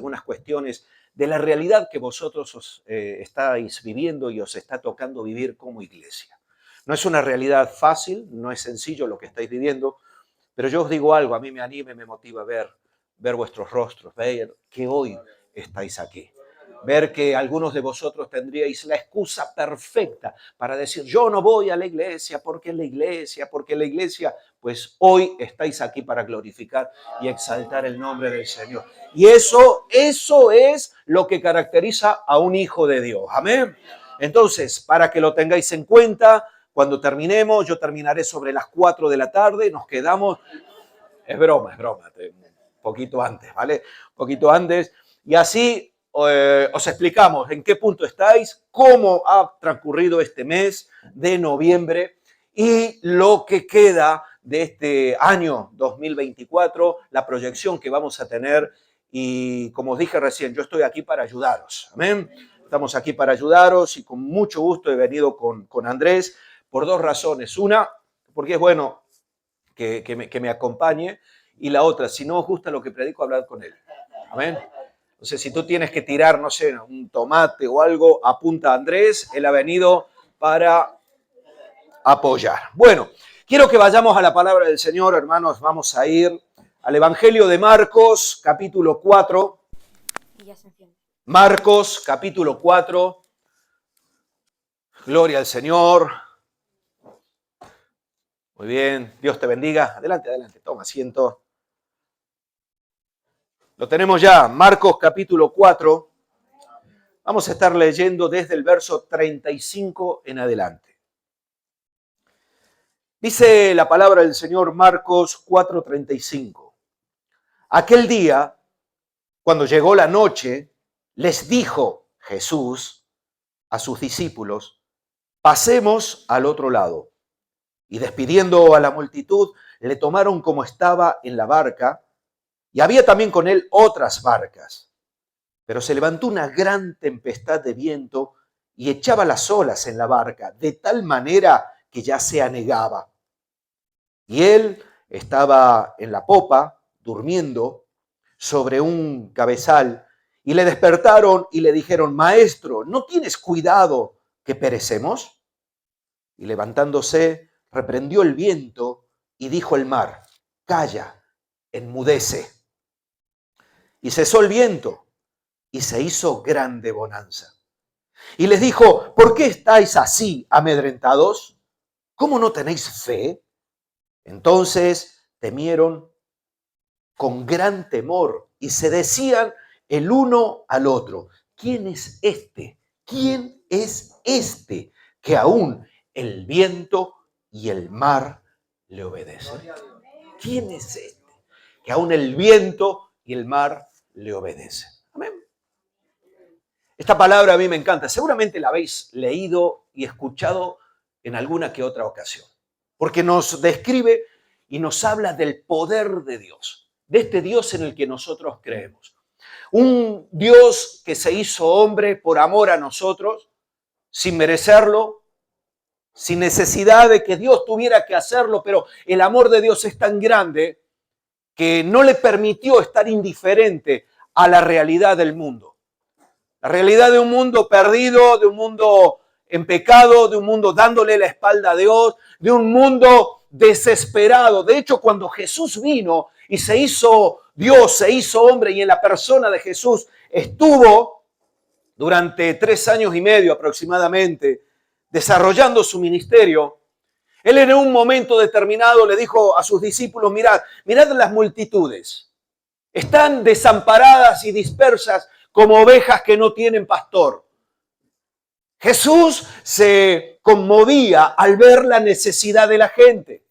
algunas cuestiones de la realidad que vosotros estáis viviendo y os está tocando vivir como iglesia. No es una realidad fácil, no es sencillo lo que estáis viviendo, pero yo os digo algo, a mí me anima y me motiva ver vuestros rostros, ver que hoy estáis aquí. Ver que algunos de vosotros tendríais la excusa perfecta para decir, yo no voy a la iglesia, porque la iglesia, pues hoy estáis aquí para glorificar y exaltar el nombre del Señor. Y eso es lo que caracteriza a un hijo de Dios. Amén. Entonces, para que lo tengáis en cuenta, cuando terminemos, yo terminaré sobre las 4 de la tarde, nos quedamos, es broma, un poquito antes, ¿vale? Un poquito antes, y así os explicamos en qué punto estáis, cómo ha transcurrido este mes de noviembre y lo que queda de este año 2024, la proyección que vamos a tener. Y como os dije recién, yo estoy aquí para ayudaros. Amén. Estamos aquí para ayudaros y con mucho gusto he venido con Andrés por dos razones. Una, porque es bueno que me acompañe, y la otra, si no os gusta lo que predico, hablad con él. Amén. Entonces, si tú tienes que tirar, no sé, un tomate o algo, apunta a Andrés. Él ha venido para apoyar. Bueno, quiero que vayamos a la palabra del Señor, hermanos. Vamos a ir al Evangelio de Marcos, capítulo 4. Marcos, capítulo 4. Gloria al Señor. Muy bien, Dios te bendiga. Adelante, toma asiento. Lo tenemos ya, Marcos capítulo 4. Vamos a estar leyendo desde el verso 35 en adelante. Dice la palabra del Señor, Marcos 4:35. Aquel día, cuando llegó la noche, les dijo Jesús a sus discípulos, pasemos al otro lado. Y despidiendo a la multitud, le tomaron como estaba en la barca, y había también con él otras barcas. Pero se levantó una gran tempestad de viento y echaba las olas en la barca, de tal manera que ya se anegaba. Y él estaba en la popa, durmiendo sobre un cabezal, y le despertaron y le dijeron, Maestro, ¿no tienes cuidado que perecemos? Y levantándose, reprendió el viento y dijo al mar, calla, enmudece. Y cesó el viento y se hizo grande bonanza. Y les dijo, ¿por qué estáis así amedrentados? ¿Cómo no tenéis fe? Entonces temieron con gran temor y se decían el uno al otro, ¿quién es este? ¿Quién es este que aún el viento y el mar le obedecen? ¿Quién es este que aún el viento y el mar le obedecen? Amén. Esta palabra a mí me encanta. Seguramente la habéis leído y escuchado en alguna que otra ocasión, porque nos describe y nos habla del poder de Dios, de este Dios en el que nosotros creemos. Un Dios que se hizo hombre por amor a nosotros, sin merecerlo, sin necesidad de que Dios tuviera que hacerlo, pero el amor de Dios es tan grande que no le permitió estar indiferente a la realidad del mundo. La realidad de un mundo perdido, de un mundo en pecado, de un mundo dándole la espalda a Dios, de un mundo desesperado. De hecho, cuando Jesús vino y se hizo Dios, se hizo hombre, y en la persona de Jesús estuvo durante 3 años y medio aproximadamente desarrollando su ministerio, él en un momento determinado le dijo a sus discípulos, mirad las multitudes, están desamparadas y dispersas como ovejas que no tienen pastor. Jesús se conmovía al ver la necesidad de la gente.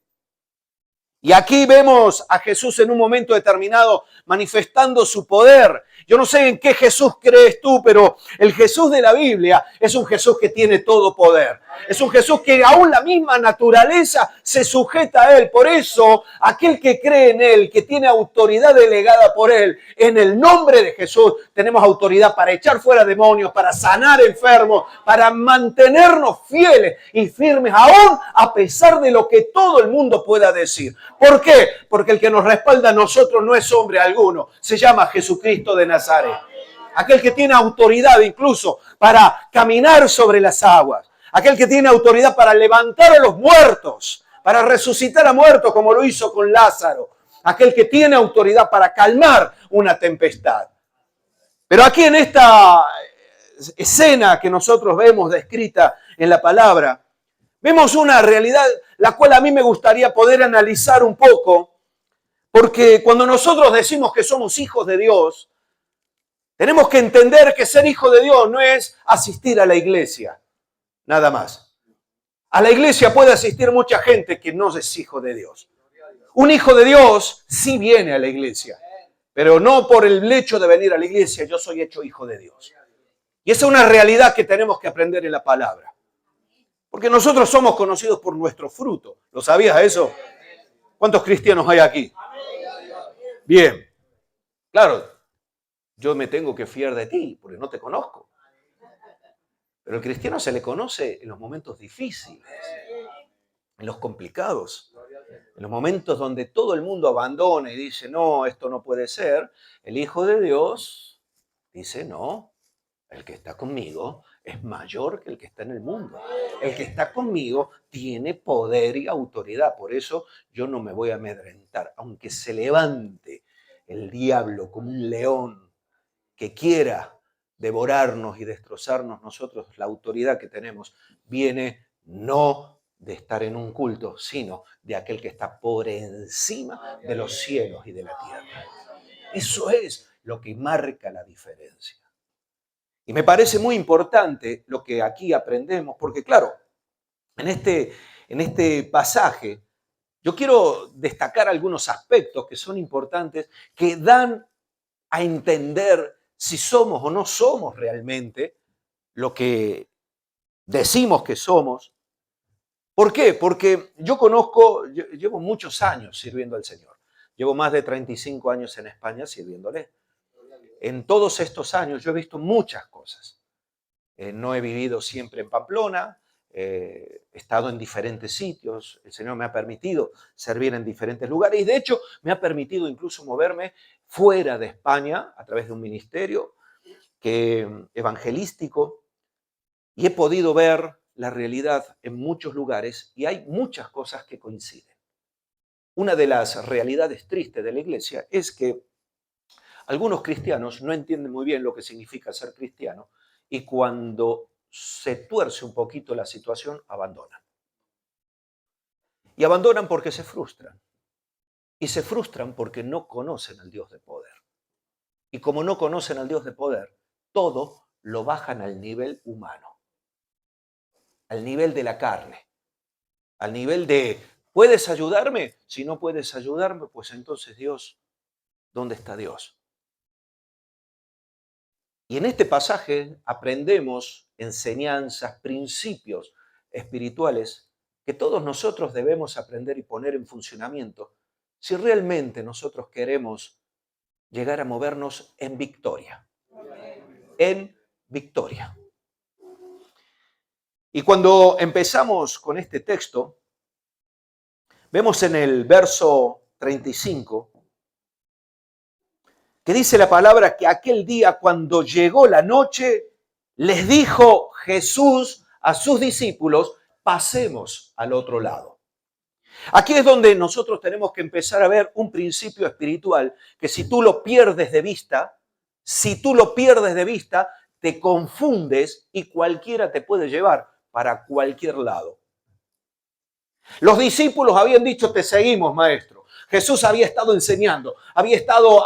Y aquí vemos a Jesús en un momento determinado manifestando su poder. Yo no sé en qué Jesús crees tú, pero el Jesús de la Biblia es un Jesús que tiene todo poder. Es un Jesús que aún la misma naturaleza se sujeta a Él. Por eso, aquel que cree en Él, que tiene autoridad delegada por Él, en el nombre de Jesús, tenemos autoridad para echar fuera demonios, para sanar enfermos, para mantenernos fieles y firmes, aún a pesar de lo que todo el mundo pueda decir. ¿Por qué? Porque el que nos respalda a nosotros no es hombre alguno, se llama Jesucristo de Nazaret. Nazaret. Aquel que tiene autoridad incluso para caminar sobre las aguas. Aquel que tiene autoridad para levantar a los muertos, para resucitar a muertos como lo hizo con Lázaro. Aquel que tiene autoridad para calmar una tempestad. Pero aquí en esta escena que nosotros vemos descrita en la palabra, vemos una realidad la cual a mí me gustaría poder analizar un poco, porque cuando nosotros decimos que somos hijos de Dios, tenemos que entender que ser hijo de Dios no es asistir a la iglesia, nada más. A la iglesia puede asistir mucha gente que no es hijo de Dios. Un hijo de Dios sí viene a la iglesia, pero no por el hecho de venir a la iglesia, yo soy hecho hijo de Dios. Y esa es una realidad que tenemos que aprender en la palabra. Porque nosotros somos conocidos por nuestro fruto. ¿Lo sabías eso? ¿Cuántos cristianos hay aquí? Bien. Claro, yo me tengo que fiar de ti porque no te conozco. Pero el cristiano se le conoce en los momentos difíciles, en los complicados, en los momentos donde todo el mundo abandona y dice, no, esto no puede ser. El Hijo de Dios dice, no, el que está conmigo es mayor que el que está en el mundo. El que está conmigo tiene poder y autoridad. Por eso yo no me voy a amedrentar. Aunque se levante el diablo como un león que quiera devorarnos y destrozarnos, nosotros la autoridad que tenemos viene no de estar en un culto, sino de aquel que está por encima de los cielos y de la tierra. Eso es lo que marca la diferencia. Y me parece muy importante lo que aquí aprendemos, porque claro, en este pasaje yo quiero destacar algunos aspectos que son importantes, que dan a entender si somos o no somos realmente lo que decimos que somos. ¿Por qué? Porque yo llevo muchos años sirviendo al Señor. Llevo más de 35 años en España sirviéndole. En todos estos años yo he visto muchas cosas. No he vivido siempre en Pamplona, he estado en diferentes sitios, el Señor me ha permitido servir en diferentes lugares y de hecho me ha permitido incluso moverme fuera de España a través de un ministerio evangelístico y he podido ver la realidad en muchos lugares y hay muchas cosas que coinciden. Una de las realidades tristes de la iglesia es que algunos cristianos no entienden muy bien lo que significa ser cristiano y cuando se tuerce un poquito la situación, abandonan. Y abandonan porque se frustran. Y se frustran porque no conocen al Dios de poder. Y como no conocen al Dios de poder, todo lo bajan al nivel humano, al nivel de la carne, al nivel de, ¿puedes ayudarme? Si no puedes ayudarme, pues entonces Dios, ¿dónde está Dios? Y en este pasaje aprendemos enseñanzas, principios espirituales que todos nosotros debemos aprender y poner en funcionamiento si realmente nosotros queremos llegar a movernos en victoria. En victoria. Y cuando empezamos con este texto, vemos en el verso 35 que dice la palabra que aquel día cuando llegó la noche, les dijo Jesús a sus discípulos, pasemos al otro lado. Aquí es donde nosotros tenemos que empezar a ver un principio espiritual que si tú lo pierdes de vista, te confundes y cualquiera te puede llevar para cualquier lado. Los discípulos habían dicho, te seguimos, maestro. Jesús había estado enseñando, había estado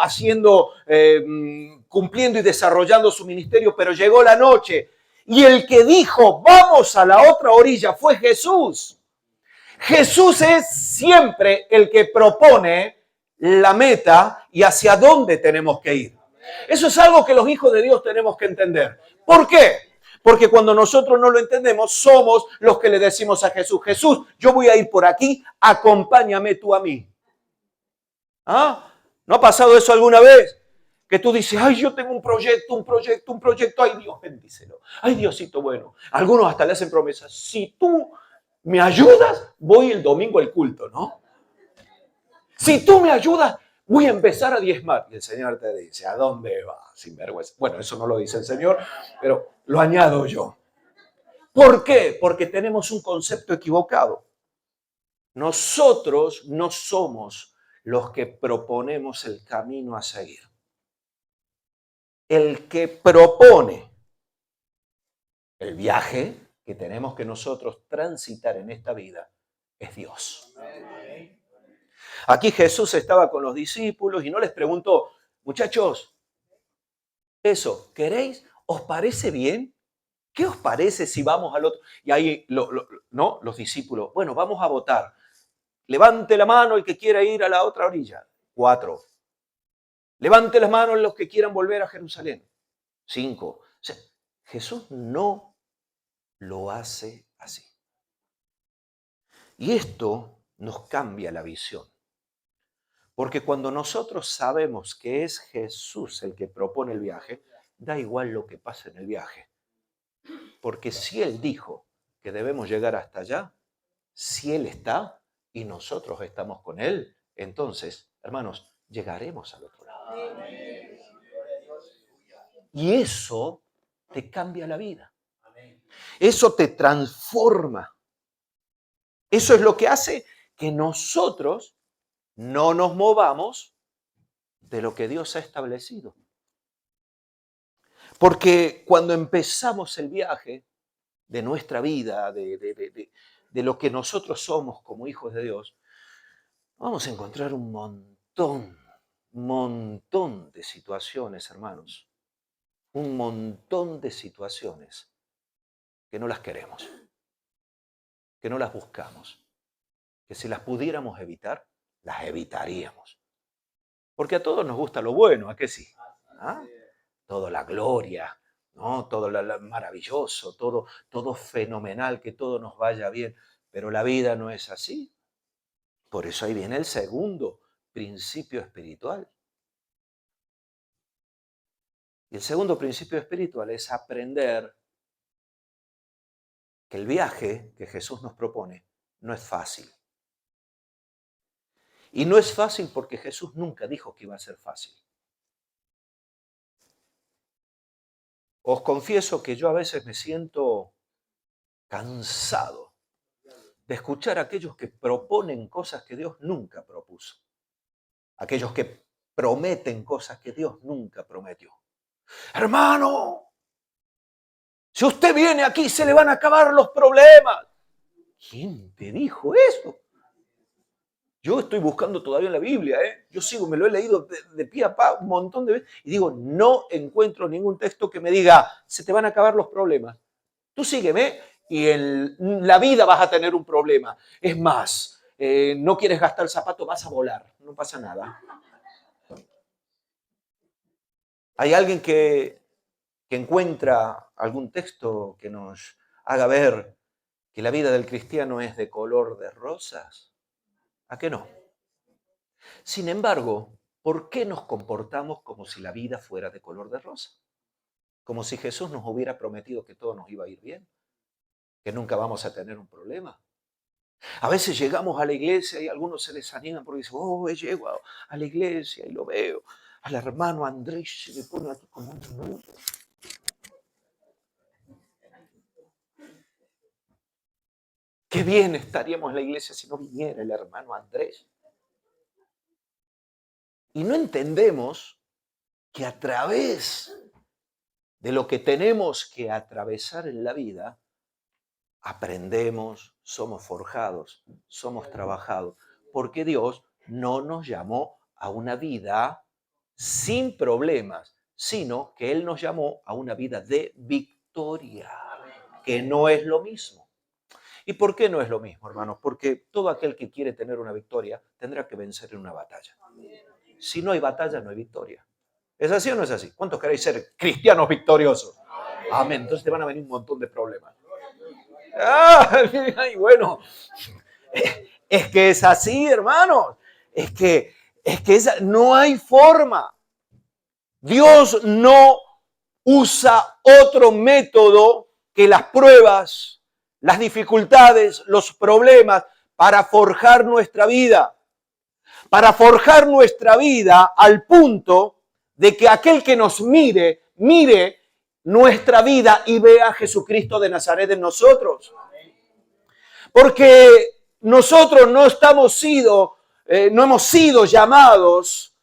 cumpliendo y desarrollando su ministerio, pero llegó la noche y el que dijo, vamos a la otra orilla, fue Jesús. Jesús es siempre el que propone la meta y hacia dónde tenemos que ir. Eso es algo que los hijos de Dios tenemos que entender. ¿Por qué? Porque cuando nosotros no lo entendemos, somos los que le decimos a Jesús, Jesús, yo voy a ir por aquí, acompáñame tú a mí. ¿Ah? ¿No ha pasado eso alguna vez? Que tú dices, ay, yo tengo un proyecto, ay, Dios, bendícelo. Ay, Diosito, bueno. Algunos hasta le hacen promesas, si tú me ayudas, voy el domingo al culto, ¿no? Si tú me ayudas, voy a empezar a diezmar. Y el Señor te dice, ¿a dónde vas? Sinvergüenza. Bueno, eso no lo dice el Señor, pero lo añado yo. ¿Por qué? Porque tenemos un concepto equivocado. Nosotros no somos los que proponemos el camino a seguir. El que propone el viaje que tenemos que nosotros transitar en esta vida es Dios. Aquí Jesús estaba con los discípulos y no les preguntó, muchachos, eso, ¿queréis? ¿Os parece bien? ¿Qué os parece si vamos al otro? Y ahí, ¿no? Los discípulos, bueno, vamos a votar. Levante la mano el que quiera ir a la otra orilla. 4. Levante las manos los que quieran volver a Jerusalén. 5. O sea, Jesús no lo hace así. Y esto nos cambia la visión. Porque cuando nosotros sabemos que es Jesús el que propone el viaje, da igual lo que pase en el viaje. Porque si Él dijo que debemos llegar hasta allá, si Él está y nosotros estamos con Él, entonces, hermanos, llegaremos al otro lado. Y eso te cambia la vida. Eso te transforma. Eso es lo que hace que nosotros no nos movamos de lo que Dios ha establecido. Porque cuando empezamos el viaje de nuestra vida, de lo que nosotros somos como hijos de Dios, vamos a encontrar un montón de situaciones, hermanos. Un montón de situaciones que no las queremos, que no las buscamos, que si las pudiéramos evitar, las evitaríamos. Porque a todos nos gusta lo bueno, ¿a qué sí? ¿Ah? Toda la gloria, ¿no? Todo lo maravilloso, todo fenomenal, que todo nos vaya bien. Pero la vida no es así. Por eso ahí viene el segundo principio espiritual. Y el segundo principio espiritual es aprender que el viaje que Jesús nos propone no es fácil. Y no es fácil porque Jesús nunca dijo que iba a ser fácil. Os confieso que yo a veces me siento cansado de escuchar a aquellos que proponen cosas que Dios nunca propuso. Aquellos que prometen cosas que Dios nunca prometió. Hermano, si usted viene aquí se le van a acabar los problemas. ¿Quién te dijo eso? Yo estoy buscando todavía en la Biblia, Yo sigo, me lo he leído de pie a pa un montón de veces y digo, no encuentro ningún texto que me diga, se te van a acabar los problemas. Tú sígueme y en la vida vas a tener un problema. Es más, no quieres gastar el zapato, vas a volar, no pasa nada. ¿Hay alguien que encuentra algún texto que nos haga ver que la vida del cristiano es de color de rosas? ¿A qué no? Sin embargo, ¿por qué nos comportamos como si la vida fuera de color de rosa? Como si Jesús nos hubiera prometido que todo nos iba a ir bien, que nunca vamos a tener un problema. A veces llegamos a la iglesia y algunos se desaniman porque dicen, llego a la iglesia y lo veo. Al hermano Andrés se le pone aquí como un nudo. Qué bien estaríamos en la iglesia si no viniera el hermano Andrés. Y no entendemos que a través de lo que tenemos que atravesar en la vida, aprendemos, somos forjados, somos trabajados, porque Dios no nos llamó a una vida sin problemas, sino que Él nos llamó a una vida de victoria, que no es lo mismo. ¿Y por qué no es lo mismo, hermanos? Porque todo aquel que quiere tener una victoria tendrá que vencer en una batalla. Si no hay batalla, no hay victoria. ¿Es así o no es así? ¿Cuántos queréis ser cristianos victoriosos? Amén. Entonces te van a venir un montón de problemas. Y bueno, es que es así, hermanos. Es que no hay forma. Dios no usa otro método que las pruebas, las dificultades, los problemas para forjar nuestra vida. para forjar nuestra vida al punto de que aquel que nos mire, mire nuestra vida y vea a Jesucristo de Nazaret en nosotros. Porque nosotros no hemos sido llamados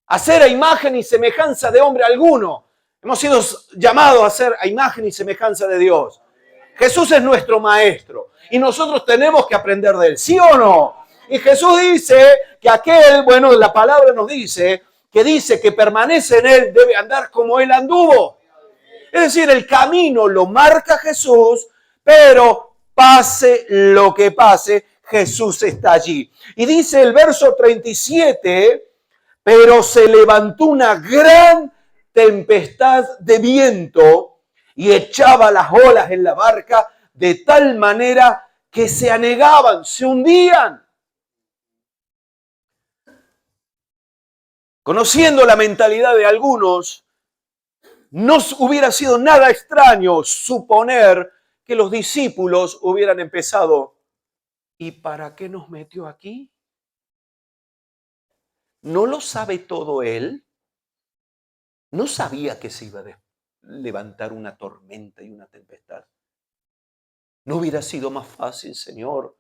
a ser a imagen y semejanza de hombre alguno. Hemos sido llamados a ser a imagen y semejanza de Dios. Jesús es nuestro maestro y nosotros tenemos que aprender de él, ¿sí o no? Y Jesús dice que la palabra nos dice que permanece en él debe andar como él anduvo. Es decir, el camino lo marca Jesús, pero pase lo que pase, Jesús está allí. Y dice el verso 37, pero se levantó una gran tempestad de viento y echaba las olas en la barca de tal manera que se anegaban, se hundían. Conociendo la mentalidad de algunos, no hubiera sido nada extraño suponer que los discípulos hubieran empezado, ¿y para qué nos metió aquí? ¿No lo sabe todo él? ¿No sabía que se iba a levantar una tormenta y una tempestad? ¿No hubiera sido más fácil, Señor?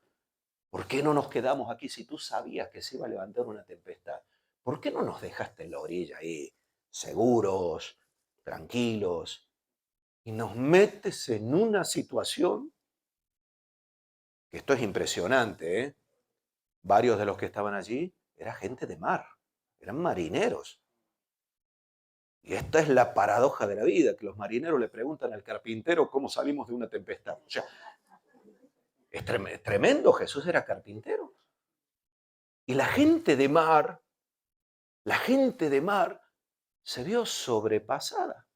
¿Por qué no nos quedamos aquí si tú sabías que se iba a levantar una tempestad? ¿Por qué no nos dejaste en la orilla ahí, seguros, tranquilos? Y nos metes en una situación, que esto es impresionante, ¿eh? Varios de los que estaban allí era gente de mar, eran marineros. Y esta es la paradoja de la vida, que los marineros le preguntan al carpintero cómo salimos de una tempestad. O sea, es tremendo, Jesús era carpintero. Y la gente de mar se vio sobrepasada.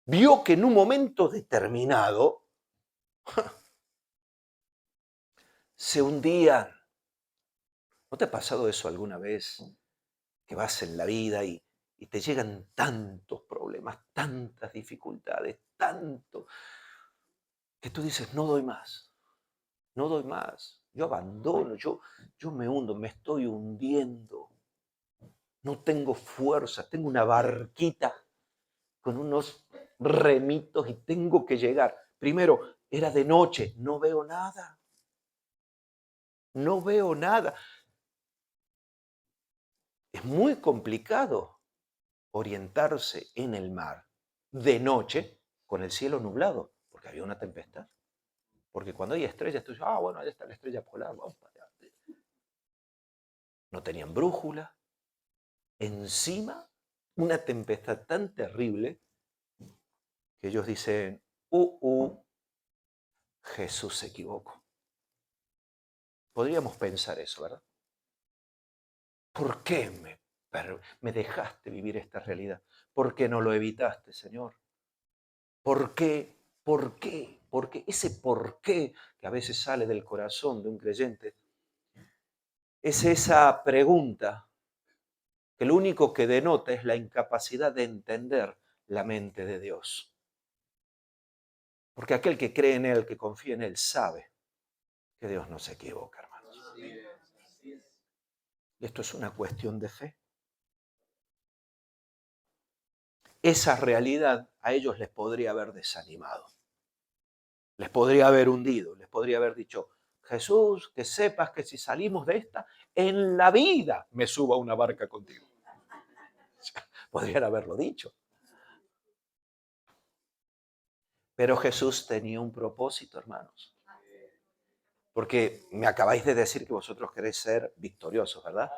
Vio que en un momento determinado se hundían. ¿No te ha pasado eso alguna vez? Que vas en la vida y te llegan tantos problemas, tantas dificultades, tanto, que tú dices, no doy más, yo abandono, yo me hundo, me estoy hundiendo, no tengo fuerza, tengo una barquita con unos remitos y tengo que llegar. Primero, era de noche, no veo nada. Es muy complicado orientarse en el mar de noche con el cielo nublado, porque había una tempestad. Porque cuando hay estrellas, tú dices, bueno, ahí está la estrella polar, vamos para allá. No tenían brújula. Encima, una tempestad tan terrible que ellos dicen, Jesús se equivocó. Podríamos pensar eso, ¿verdad? ¿Por qué me dejaste vivir esta realidad? ¿Por qué no lo evitaste, Señor? ¿Por qué? Porque ese por qué que a veces sale del corazón de un creyente es esa pregunta que lo único que denota es la incapacidad de entender la mente de Dios. Porque aquel que cree en Él, que confía en Él, sabe que Dios no se equivoca, hermanos. Y esto es una cuestión de fe. Esa realidad a ellos les podría haber desanimado. Les podría haber hundido, les podría haber dicho, Jesús, que sepas que si salimos de esta, en la vida me subo a una barca contigo. Podrían haberlo dicho. Pero Jesús tenía un propósito, hermanos. Porque me acabáis de decir que vosotros queréis ser victoriosos, ¿verdad?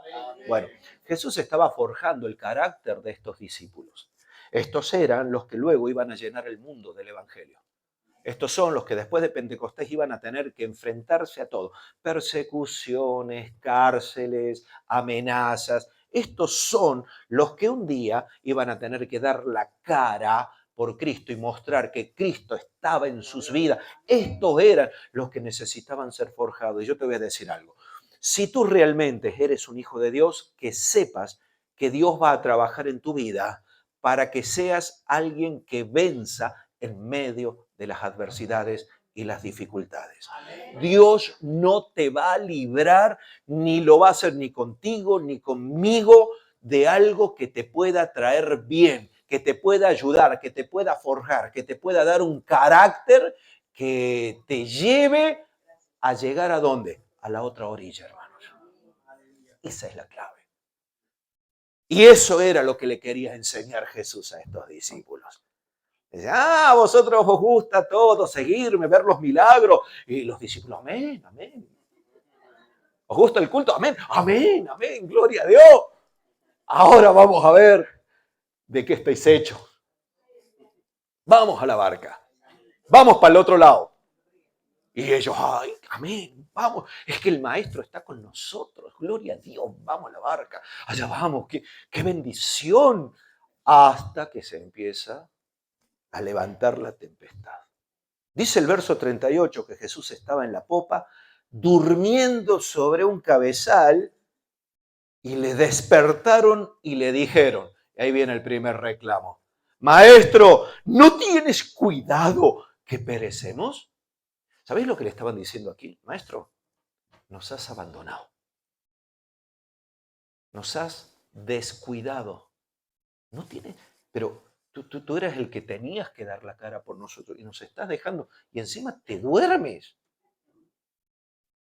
Bueno, Jesús estaba forjando el carácter de estos discípulos. Estos eran los que luego iban a llenar el mundo del Evangelio. Estos son los que después de Pentecostés iban a tener que enfrentarse a todo. Persecuciones, cárceles, amenazas. Estos son los que un día iban a tener que dar la cara por Cristo y mostrar que Cristo estaba en sus vidas. Estos eran los que necesitaban ser forjados. Y yo te voy a decir algo. Si tú realmente eres un hijo de Dios, que sepas que Dios va a trabajar en tu vida para que seas alguien que venza en medio de las adversidades y las dificultades. Dios no te va a librar, ni lo va a hacer ni contigo, ni conmigo, de algo que te pueda traer bien, que te pueda ayudar, que te pueda forjar, que te pueda dar un carácter que te lleve a llegar ¿a dónde? A la otra orilla, hermanos. Esa es la clave. Y eso era lo que le quería enseñar Jesús a estos discípulos. Dice, vosotros os gusta todo, seguirme, ver los milagros. Y los discípulos, amén, amén. ¿Os gusta el culto? Amén, amén, amén, gloria a Dios. Ahora vamos a ver de qué estáis hechos. Vamos a la barca. Vamos para el otro lado. Y ellos, ay, amén, vamos. Es que el maestro está con nosotros. Gloria a Dios, vamos a la barca. Allá vamos, qué bendición. Hasta que se empieza a levantar la tempestad. Dice el verso 38 que Jesús estaba en la popa, durmiendo sobre un cabezal, y le despertaron y le dijeron, y ahí viene el primer reclamo, Maestro, ¿no tienes cuidado que perecemos? ¿Sabéis lo que le estaban diciendo aquí? Maestro, nos has abandonado, nos has descuidado. No tienes, pero tú eras el que tenías que dar la cara por nosotros y nos estás dejando y encima te duermes.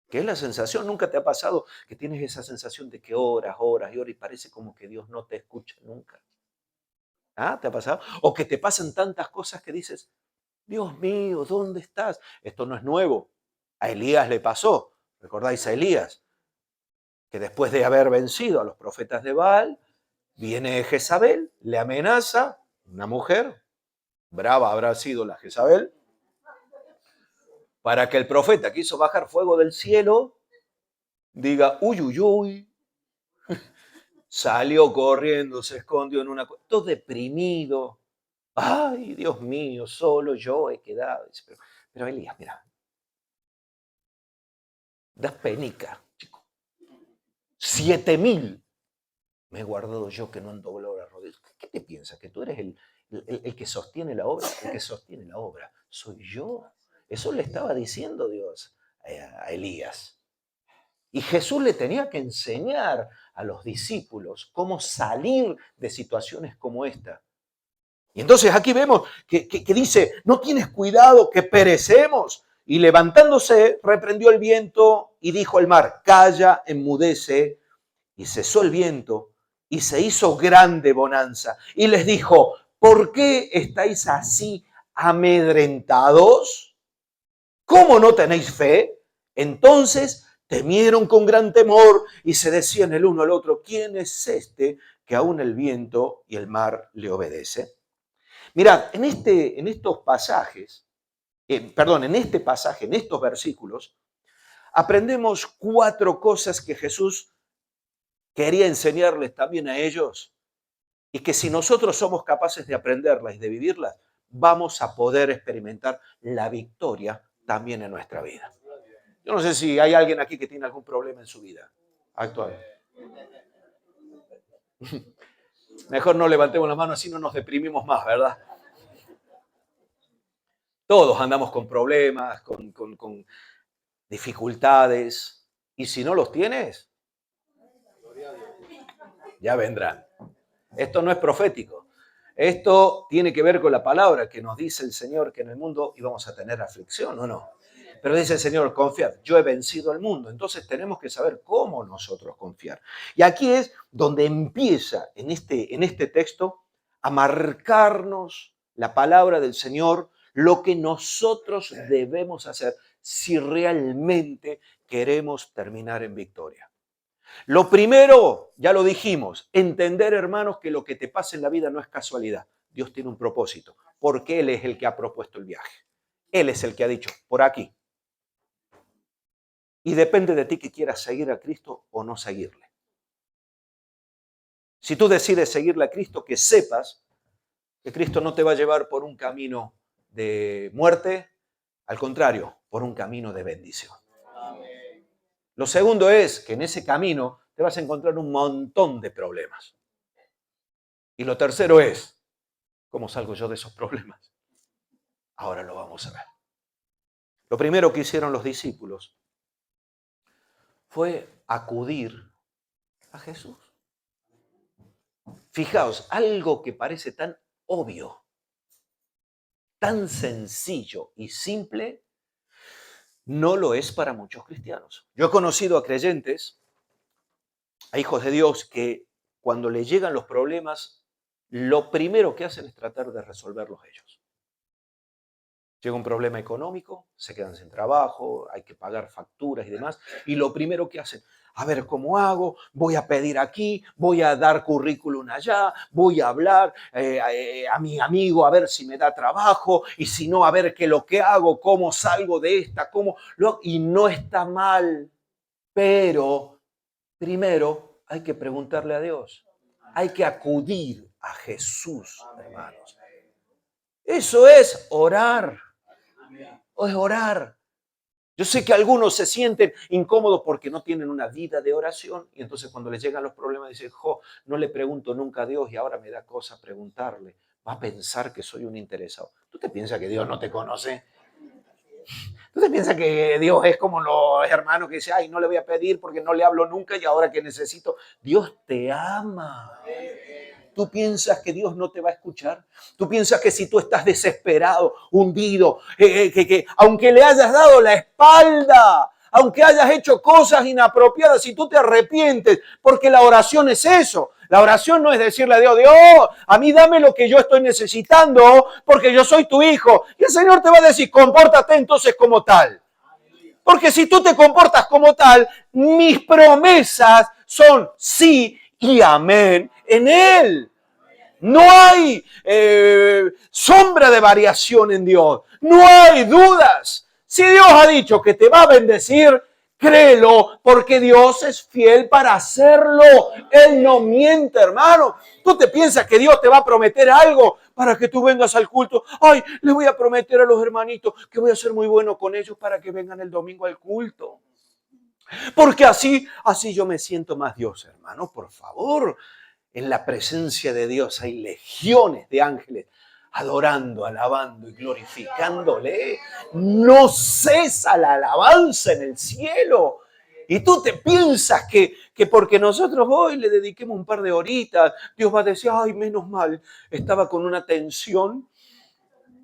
¿Qué es la sensación? ¿Nunca te ha pasado que tienes esa sensación de que oras, oras y oras y parece como que Dios no te escucha nunca? ¿Te ha pasado? O que te pasan tantas cosas que dices, Dios mío, ¿dónde estás? Esto no es nuevo. A Elías le pasó. ¿Recordáis a Elías? Que después de haber vencido a los profetas de Baal, viene Jezabel, le amenaza, una mujer, brava habrá sido la Jezabel, para que el profeta que hizo bajar fuego del cielo diga, uy, uy, uy, salió corriendo, se escondió en una... todo deprimido. Ay, Dios mío, solo yo he quedado. Pero Elías, mira, das penica, chico. 7.000 me he guardado yo que no han doblado las rodillas. ¿Qué te piensas? ¿Que tú eres el que sostiene la obra? El que sostiene la obra soy yo. Eso le estaba diciendo Dios a Elías. Y Jesús le tenía que enseñar a los discípulos cómo salir de situaciones como esta. Y entonces aquí vemos que dice, no tienes cuidado que perecemos. Y levantándose, reprendió el viento y dijo al mar, calla, enmudece. Y cesó el viento y se hizo grande bonanza. Y les dijo, ¿por qué estáis así amedrentados? ¿Cómo no tenéis fe? Entonces temieron con gran temor y se decían el uno al otro, ¿quién es este que aún el viento y el mar le obedece? Mirad, en estos pasajes, en este pasaje, en estos versículos, aprendemos 4 cosas que Jesús quería enseñarles también a ellos y que si nosotros somos capaces de aprenderlas y de vivirlas, vamos a poder experimentar la victoria también en nuestra vida. Yo no sé si hay alguien aquí que tiene algún problema en su vida actual. Mejor no levantemos la mano, así no nos deprimimos más, ¿verdad? Todos andamos con problemas, con dificultades, y si no los tienes, ya vendrán. Esto no es profético. Esto tiene que ver con la palabra que nos dice el Señor que en el mundo íbamos a tener aflicción, ¿o no? Pero dice el Señor, confiad, yo he vencido al mundo. Entonces tenemos que saber cómo nosotros confiar. Y aquí es donde empieza en este texto a marcarnos la palabra del Señor, lo que nosotros debemos hacer si realmente queremos terminar en victoria. Lo primero, ya lo dijimos, entender, hermanos, que lo que te pasa en la vida no es casualidad. Dios tiene un propósito, porque Él es el que ha propuesto el viaje. Él es el que ha dicho, por aquí. Y depende de ti que quieras seguir a Cristo o no seguirle. Si tú decides seguirle a Cristo, que sepas que Cristo no te va a llevar por un camino de muerte, al contrario, por un camino de bendición. Lo segundo es que en ese camino te vas a encontrar un montón de problemas. Y lo tercero es, ¿cómo salgo yo de esos problemas? Ahora lo vamos a ver. Lo primero que hicieron los discípulos fue acudir a Jesús. Fijaos, algo que parece tan obvio, tan sencillo y simple, no lo es para muchos cristianos. Yo he conocido a creyentes, a hijos de Dios, que cuando les llegan los problemas, lo primero que hacen es tratar de resolverlos ellos. Llega un problema económico, se quedan sin trabajo, hay que pagar facturas y demás, y lo primero que hacen, a ver cómo hago, voy a pedir aquí, voy a dar currículum allá, voy a hablar a mi amigo a ver si me da trabajo, y si no, a ver qué es lo que hago, cómo salgo de esta, y no está mal, pero primero hay que preguntarle a Dios, hay que acudir a Jesús, hermanos. Eso es orar. O es orar. Yo sé que algunos se sienten incómodos porque no tienen una vida de oración y entonces cuando les llegan los problemas dicen, no le pregunto nunca a Dios y ahora me da cosa preguntarle. Va a pensar que soy un interesado. ¿Tú te piensas que Dios no te conoce? ¿Tú te piensas que Dios es como los hermanos que dicen, ay, no le voy a pedir porque no le hablo nunca y ahora que necesito? Dios te ama. ¿Tú piensas que Dios no te va a escuchar? ¿Tú piensas que si tú estás desesperado, hundido, que aunque le hayas dado la espalda, aunque hayas hecho cosas inapropiadas, si tú te arrepientes, porque la oración es eso. La oración no es decirle a Dios, Dios, a mí dame lo que yo estoy necesitando porque yo soy tu hijo. Y el Señor te va a decir, compórtate entonces como tal. Porque si tú te comportas como tal, mis promesas son sí y amén en Él. No hay sombra de variación en Dios. No hay dudas. Si Dios ha dicho que te va a bendecir, créelo, porque Dios es fiel para hacerlo. Él no miente, hermano. Tú te piensas que Dios te va a prometer algo para que tú vengas al culto. Ay, le voy a prometer a los hermanitos que voy a ser muy bueno con ellos para que vengan el domingo al culto. Porque así yo me siento más Dios, hermano, por favor. En la presencia de Dios hay legiones de ángeles adorando, alabando y glorificándole. No cesa la alabanza en el cielo. Y tú te piensas que porque nosotros hoy le dediquemos un par de horitas, Dios va a decir, ay, menos mal, estaba con una tensión,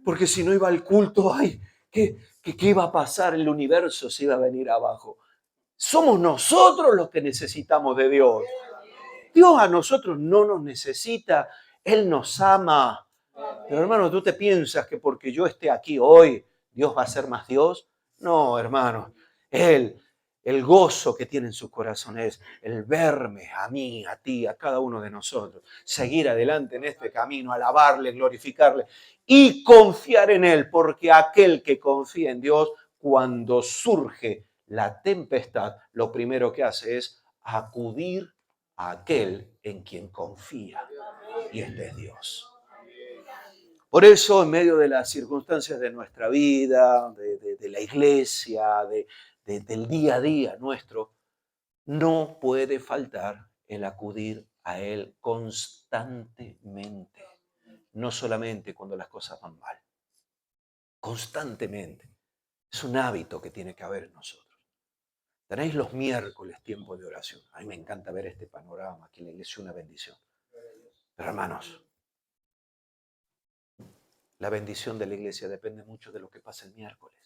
porque si no iba al culto, ay, ¿qué iba a pasar? El universo se iba a venir abajo. Somos nosotros los que necesitamos de Dios. Dios a nosotros no nos necesita, Él nos ama. Pero hermano, ¿tú te piensas que porque yo esté aquí hoy, Dios va a ser más Dios? No, hermano. Él, el gozo que tiene en su corazón es el verme a mí, a ti, a cada uno de nosotros, seguir adelante en este camino, alabarle, glorificarle y confiar en Él, porque aquel que confía en Dios, cuando surge la tempestad, lo primero que hace es acudir a aquel en quien confía, y este es Dios. Por eso, en medio de las circunstancias de nuestra vida, de la iglesia, del día a día nuestro, no puede faltar el acudir a Él constantemente, no solamente cuando las cosas van mal, constantemente. Es un hábito que tiene que haber en nosotros. Tenéis los miércoles tiempo de oración. A mí me encanta ver este panorama, que la iglesia es una bendición. Pero hermanos, la bendición de la iglesia depende mucho de lo que pasa el miércoles.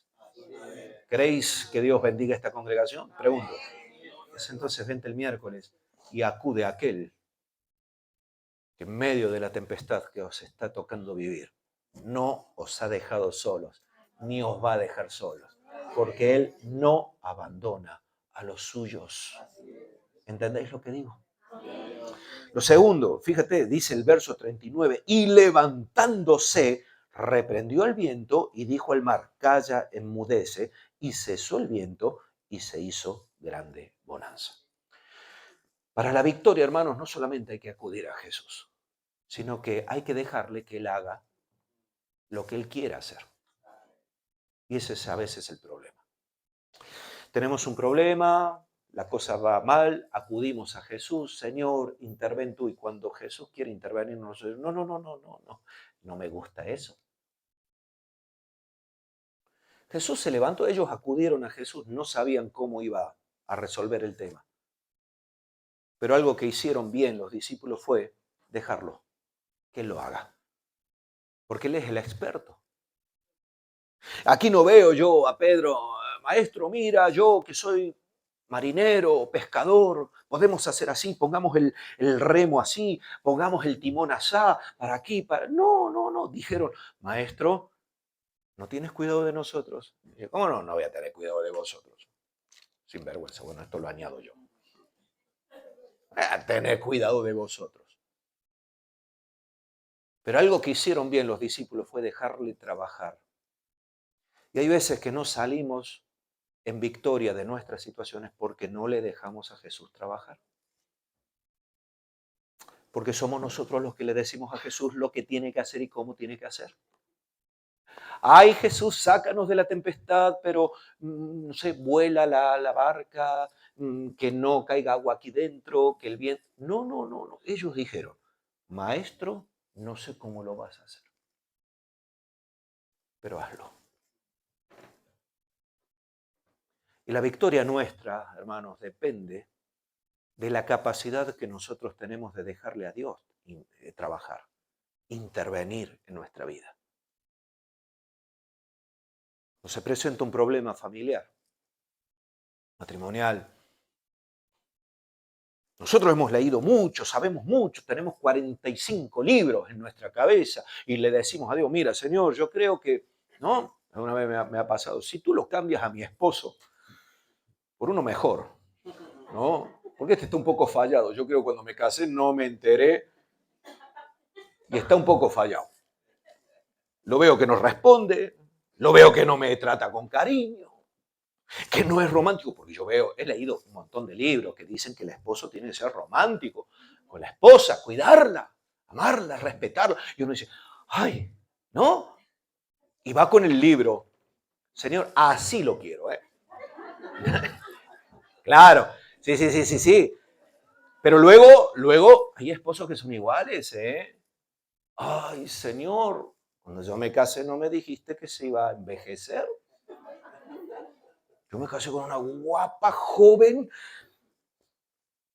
¿Queréis que Dios bendiga esta congregación? Pregunto. Pues entonces vente el miércoles y acude a aquel que en medio de la tempestad que os está tocando vivir, no os ha dejado solos, ni os va a dejar solos, porque Él no abandona a los suyos. ¿Entendéis lo que digo? Lo segundo, fíjate, dice el verso 39, y levantándose, reprendió al viento y dijo al mar, calla, enmudece, y cesó el viento y se hizo grande bonanza. Para la victoria, hermanos, no solamente hay que acudir a Jesús, sino que hay que dejarle que Él haga lo que Él quiera hacer. Y ese es a veces el problema. Tenemos un problema, la cosa va mal, acudimos a Jesús, Señor, interven tú. Y cuando Jesús quiere intervenir, nosotros, no me gusta eso. Jesús se levantó, ellos acudieron a Jesús, no sabían cómo iba a resolver el tema. Pero algo que hicieron bien los discípulos fue dejarlo, que él lo haga. Porque él es el experto. Aquí no veo yo a Pedro, maestro, mira, yo que soy marinero, pescador, podemos hacer así, pongamos el remo así, pongamos el timón asá, para aquí, para... No, no, no, dijeron, maestro, ¿no tienes cuidado de nosotros? Y yo, ¿cómo no? No voy a tener cuidado de vosotros. Sin vergüenza, bueno, esto lo añado yo. Tener cuidado de vosotros. Pero algo que hicieron bien los discípulos fue dejarle trabajar. Y hay veces que no salimos en victoria de nuestras situaciones porque no le dejamos a Jesús trabajar. Porque somos nosotros los que le decimos a Jesús lo que tiene que hacer y cómo tiene que hacer. Ay, Jesús, sácanos de la tempestad, pero, no sé, vuela la barca, que no caiga agua aquí dentro, que el viento... No, no, no, no. Ellos dijeron, maestro, no sé cómo lo vas a hacer, pero hazlo. Y la victoria nuestra, hermanos, depende de la capacidad que nosotros tenemos de dejarle a Dios trabajar, intervenir en nuestra vida. O se presenta un problema familiar, matrimonial. Nosotros hemos leído mucho, sabemos mucho, tenemos 45 libros en nuestra cabeza y le decimos a Dios, mira, Señor, yo creo que, ¿no? Alguna vez me ha pasado, si tú lo cambias a mi esposo por uno mejor, ¿no? Porque este está un poco fallado. Yo creo que cuando me casé no me enteré y está un poco fallado. Lo veo que no responde, lo veo que no me trata con cariño, que no es romántico, porque yo he leído un montón de libros que dicen que el esposo tiene que ser romántico con la esposa, cuidarla, amarla, respetarla. Y uno dice, ay, ¿no? Y va con el libro, Señor, así lo quiero, ¿eh? Claro, sí. Pero luego hay esposos que son iguales, ¿eh? Ay, Señor, cuando yo me casé no me dijiste que se iba a envejecer. Yo me casé con una guapa joven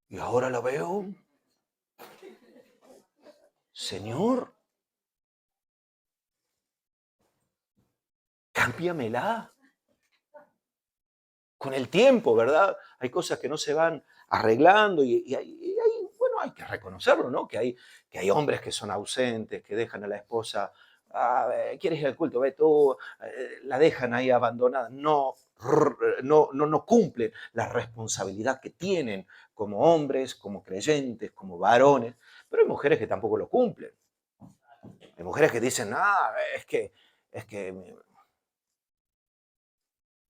y ahora la veo. Señor, cámbiamela. Con el tiempo, ¿verdad? Hay cosas que no se van arreglando y bueno, hay que reconocerlo, ¿no? Que hay hombres que son ausentes, que dejan a la esposa, ¿quieres ir al culto? Ve tú, la dejan ahí abandonada. No cumplen la responsabilidad que tienen como hombres, como creyentes, como varones, pero hay mujeres que tampoco lo cumplen. Hay mujeres que dicen, es que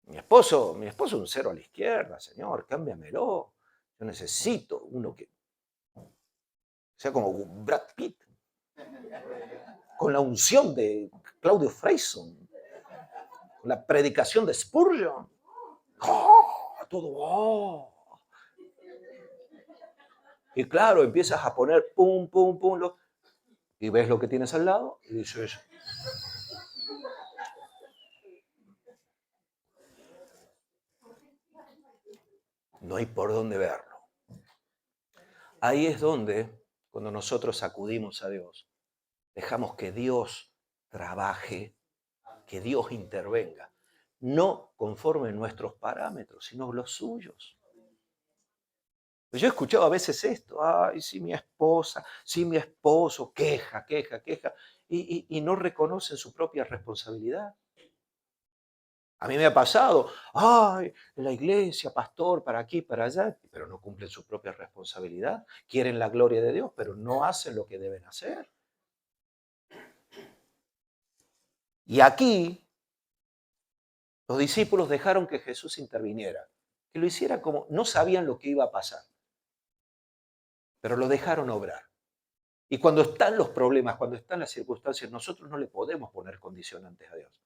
mi esposo es un cero a la izquierda, Señor, cámbiamelo. Yo necesito uno que sea como Brad Pitt, con la unción de Claudio Freyson, con la predicación de Spurgeon. Todo. Y claro, empiezas a poner pum, y ves lo que tienes al lado y dices, no hay por dónde verlo. Ahí es donde, cuando nosotros acudimos a Dios, dejamos que Dios trabaje, que Dios intervenga, no conforme nuestros parámetros, sino los suyos. Yo he escuchado a veces esto, ay, si mi esposa, si mi esposo, queja, y no reconocen su propia responsabilidad. A mí me ha pasado, ay, la iglesia, pastor, para aquí, para allá, pero no cumplen su propia responsabilidad. Quieren la gloria de Dios, pero no hacen lo que deben hacer. Y aquí los discípulos dejaron que Jesús interviniera, que lo hiciera como, no sabían lo que iba a pasar, pero lo dejaron obrar. Y cuando están los problemas, cuando están las circunstancias, nosotros no le podemos poner condicionantes a Dios.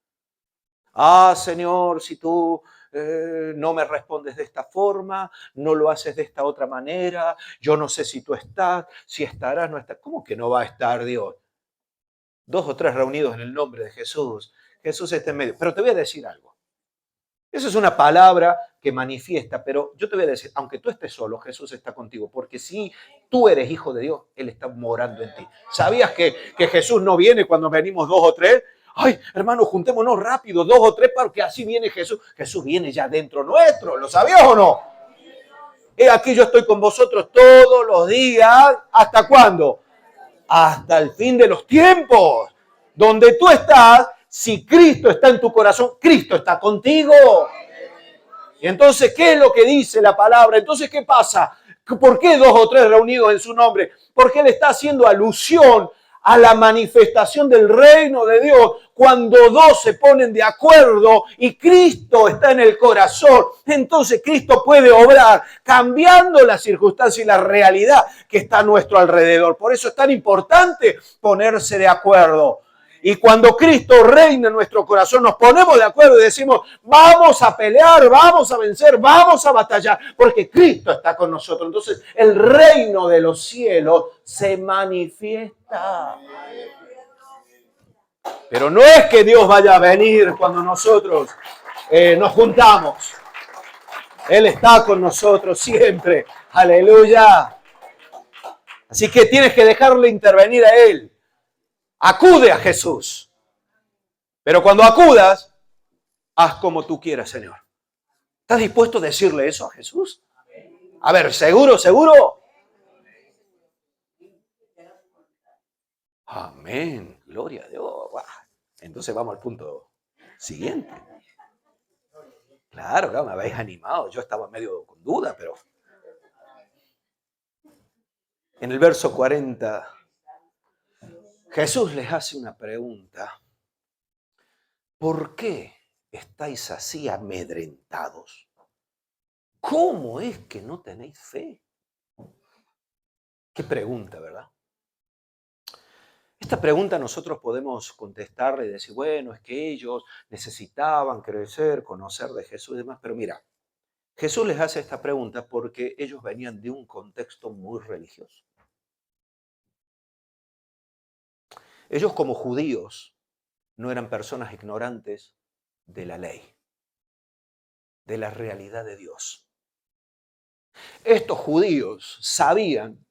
Señor, si tú no me respondes de esta forma, no lo haces de esta otra manera, yo no sé si tú estás, si estarás, no estás. ¿Cómo que no va a estar Dios? 2 o 3 reunidos en el nombre de Jesús. Jesús está en medio. Pero te voy a decir algo. Esa es una palabra que manifiesta, pero yo te voy a decir, aunque tú estés solo, Jesús está contigo, porque si tú eres hijo de Dios, Él está morando en ti. ¿Sabías que Jesús no viene cuando venimos dos o tres? Ay, hermano, juntémonos rápido, dos o tres, porque así viene Jesús. Jesús viene ya dentro nuestro, ¿lo sabías o no? He aquí yo estoy con vosotros todos los días, ¿hasta cuándo? Hasta el fin de los tiempos. Donde tú estás, si Cristo está en tu corazón, Cristo está contigo. Y entonces, ¿qué es lo que dice la palabra? Entonces, ¿qué pasa? ¿Por qué dos o tres reunidos en su nombre? Porque Él está haciendo alusión a la manifestación del reino de Dios cuando dos se ponen de acuerdo y Cristo está en el corazón. Entonces Cristo puede obrar cambiando la circunstancia y la realidad que está a nuestro alrededor. Por eso es tan importante ponerse de acuerdo. Y cuando Cristo reina en nuestro corazón, nos ponemos de acuerdo y decimos, vamos a pelear, vamos a vencer, vamos a batallar, porque Cristo está con nosotros. Entonces, el reino de los cielos se manifiesta. Pero no es que Dios vaya a venir cuando nosotros nos juntamos. Él está con nosotros siempre. Aleluya. Así que tienes que dejarle intervenir a Él. Acude a Jesús. Pero cuando acudas, haz como tú quieras, Señor. ¿Estás dispuesto a decirle eso a Jesús? A ver, ¿seguro, seguro? Amén. Gloria a Dios. Entonces vamos al punto siguiente. Claro, me habéis animado. Yo estaba medio con duda, pero... En el verso 40, Jesús les hace una pregunta. ¿Por qué estáis así amedrentados? ¿Cómo es que no tenéis fe? Qué pregunta, ¿verdad? Esta pregunta nosotros podemos contestarle y decir, bueno, es que ellos necesitaban crecer, conocer de Jesús y demás, pero mira, Jesús les hace esta pregunta porque ellos venían de un contexto muy religioso. Ellos como judíos no eran personas ignorantes de la ley, de la realidad de Dios. Estos judíos sabían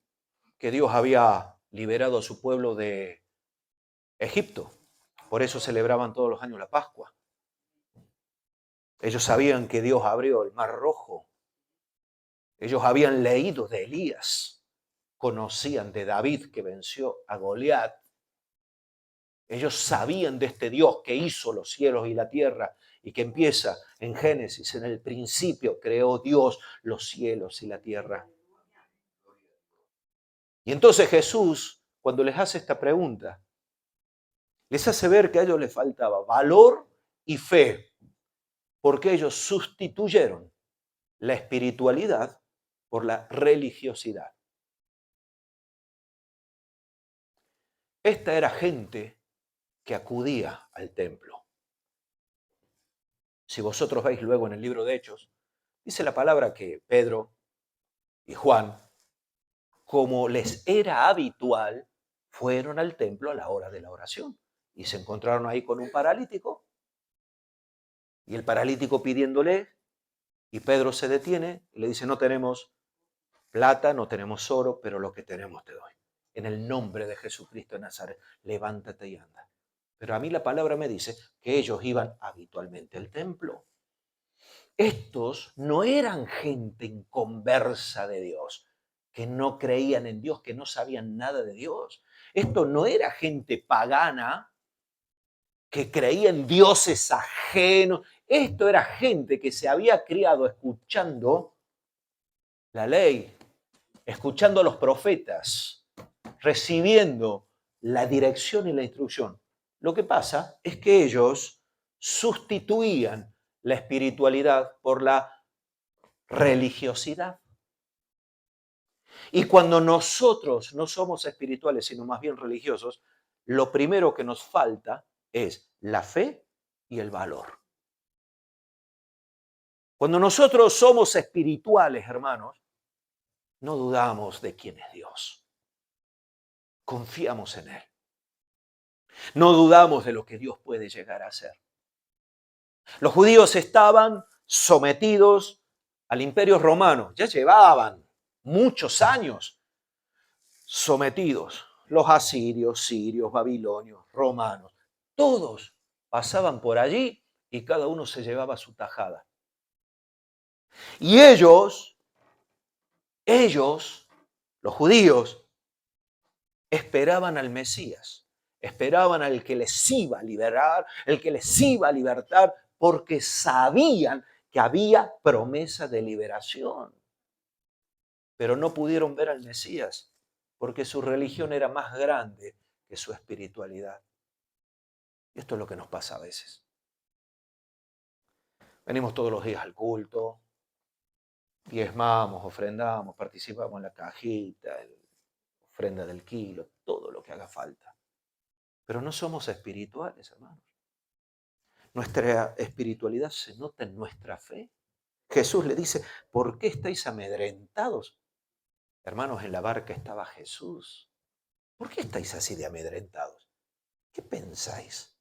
que Dios había liberado a su pueblo de Egipto. Por eso celebraban todos los años la Pascua. Ellos sabían que Dios abrió el Mar Rojo. Ellos habían leído de Elías. Conocían de David que venció a Goliat. Ellos sabían de este Dios que hizo los cielos y la tierra y que empieza en Génesis. En el principio creó Dios los cielos y la tierra. Y entonces Jesús, cuando les hace esta pregunta, les hace ver que a ellos les faltaba valor y fe, porque ellos sustituyeron la espiritualidad por la religiosidad. Esta era gente que acudía al templo. Si vosotros veis luego en el libro de Hechos, dice la palabra que Pedro y Juan, como les era habitual, fueron al templo a la hora de la oración y se encontraron ahí con un paralítico y el paralítico pidiéndole y Pedro se detiene y le dice, no tenemos plata, no tenemos oro, pero lo que tenemos te doy. En el nombre de Jesucristo de Nazaret, levántate y anda. Pero a mí la palabra me dice que ellos iban habitualmente al templo. Estos no eran gente inconversa de Dios, que no creían en Dios, que no sabían nada de Dios. Esto no era gente pagana que creía en dioses ajenos. Esto era gente que se había criado escuchando la ley, escuchando a los profetas, recibiendo la dirección y la instrucción. Lo que pasa es que ellos sustituían la espiritualidad por la religiosidad. Y cuando nosotros no somos espirituales, sino más bien religiosos, lo primero que nos falta es la fe y el valor. Cuando nosotros somos espirituales, hermanos, no dudamos de quién es Dios. Confiamos en Él. No dudamos de lo que Dios puede llegar a hacer. Los judíos estaban sometidos al imperio romano. Ya llevaban muchos años sometidos. Los asirios, sirios, babilonios, romanos. Todos pasaban por allí y cada uno se llevaba su tajada. Y ellos, los judíos, esperaban al Mesías, esperaban al que les iba a liberar, el que les iba a libertar, porque sabían que había promesa de liberación. Pero no pudieron ver al Mesías, porque su religión era más grande que su espiritualidad. Y esto es lo que nos pasa a veces. Venimos todos los días al culto, diezmamos, ofrendamos, participamos en la cajita, en la ofrenda del kilo, todo lo que haga falta. Pero no somos espirituales, hermanos. Nuestra espiritualidad se nota en nuestra fe. Jesús le dice, ¿por qué estáis amedrentados? Hermanos, en la barca estaba Jesús. ¿Por qué estáis así de amedrentados? ¿Qué pensáis?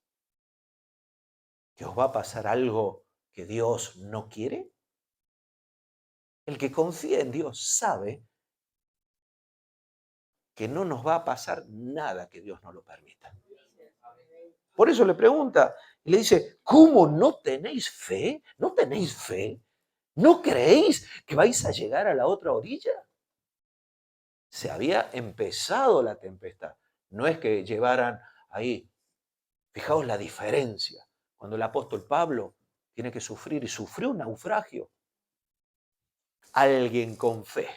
¿Que os va a pasar algo que Dios no quiere? El que confía en Dios sabe que no nos va a pasar nada que Dios no lo permita. Por eso le pregunta y le dice, ¿cómo no tenéis fe? ¿No tenéis fe? ¿No creéis que vais a llegar a la otra orilla? Se había empezado la tempestad. No es que llevaran ahí. Fijaos la diferencia. Cuando el apóstol Pablo tiene que sufrir y sufrió un naufragio, alguien con fe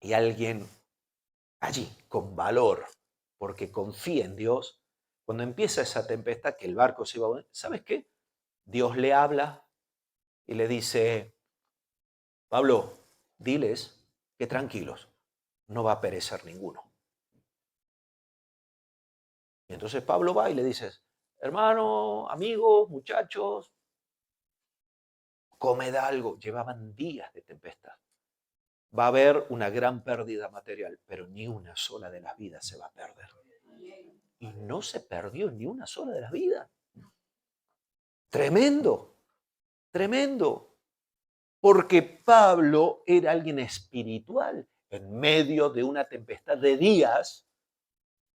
y alguien allí con valor, porque confía en Dios, cuando empieza esa tempestad que el barco se iba a hundir, ¿sabes qué? Dios le habla y le dice, Pablo, diles que tranquilos, no va a perecer ninguno. Y entonces Pablo va y le dice, hermano, amigos, muchachos, comed algo. Llevaban días de tempestad. Va a haber una gran pérdida material, pero ni una sola de las vidas se va a perder. Y no se perdió ni una sola de las vidas. Tremendo, tremendo. Porque Pablo era alguien espiritual. En medio de una tempestad de días,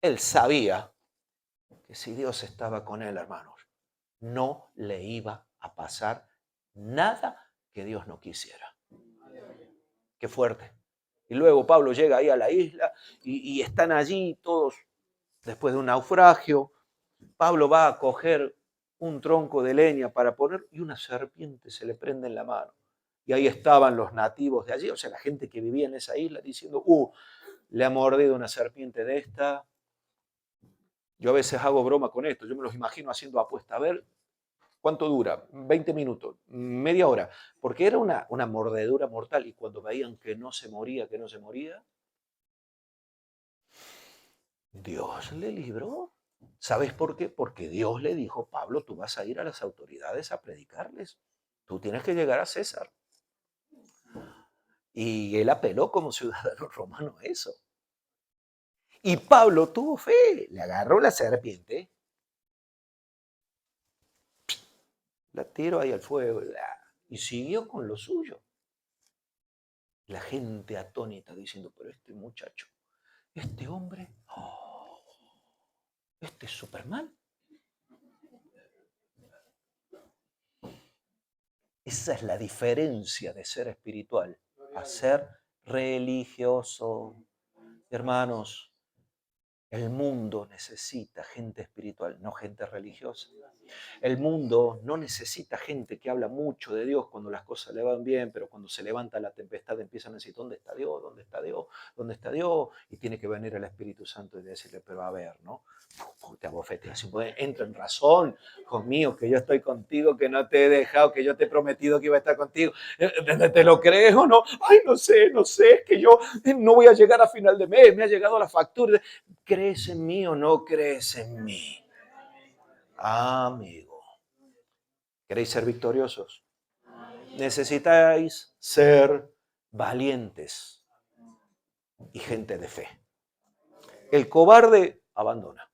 él sabía que si Dios estaba con él, hermanos, no le iba a pasar nada que Dios no quisiera. Qué fuerte. Y luego Pablo llega ahí a la isla y están allí todos después de un naufragio. Pablo va a coger un tronco de leña para poner y una serpiente se le prende en la mano. Y ahí estaban los nativos de allí, o sea, la gente que vivía en esa isla diciendo, le ha mordido una serpiente de esta. Yo a veces hago broma con esto, yo me los imagino haciendo apuesta. A ver, ¿cuánto dura? 20 minutos, media hora. Porque era una mordedura mortal y cuando veían que no se moría, Dios le libró. ¿Sabes por qué? Porque Dios le dijo, Pablo, tú vas a ir a las autoridades a predicarles. Tú tienes que llegar a César. Y él apeló como ciudadano romano a eso. Y Pablo tuvo fe, le agarró la serpiente, la tiró ahí al fuego y siguió con lo suyo. La gente atónita diciendo, pero este muchacho, este hombre, este es Superman. Esa es la diferencia de ser espiritual a ser religioso. Hermanos, el mundo necesita gente espiritual, no gente religiosa. El mundo no necesita gente que habla mucho de Dios cuando las cosas le van bien, pero cuando se levanta la tempestad empiezan a decir, ¿dónde está Dios? ¿Dónde está Dios? ¿Dónde está Dios? Y tiene que venir el Espíritu Santo y decirle, pero a ver, ¿no? Te abofetea, entra en razón, hijo mío, que yo estoy contigo, que no te he dejado, que yo te he prometido que iba a estar contigo. ¿Te lo crees o no? Ay, no sé, es que yo no voy a llegar a final de mes, me ha llegado la factura. ¿Crees en mí o no crees en mí? Amigo. ¿Queréis ser victoriosos? Necesitáis ser valientes y gente de fe. El cobarde abandona.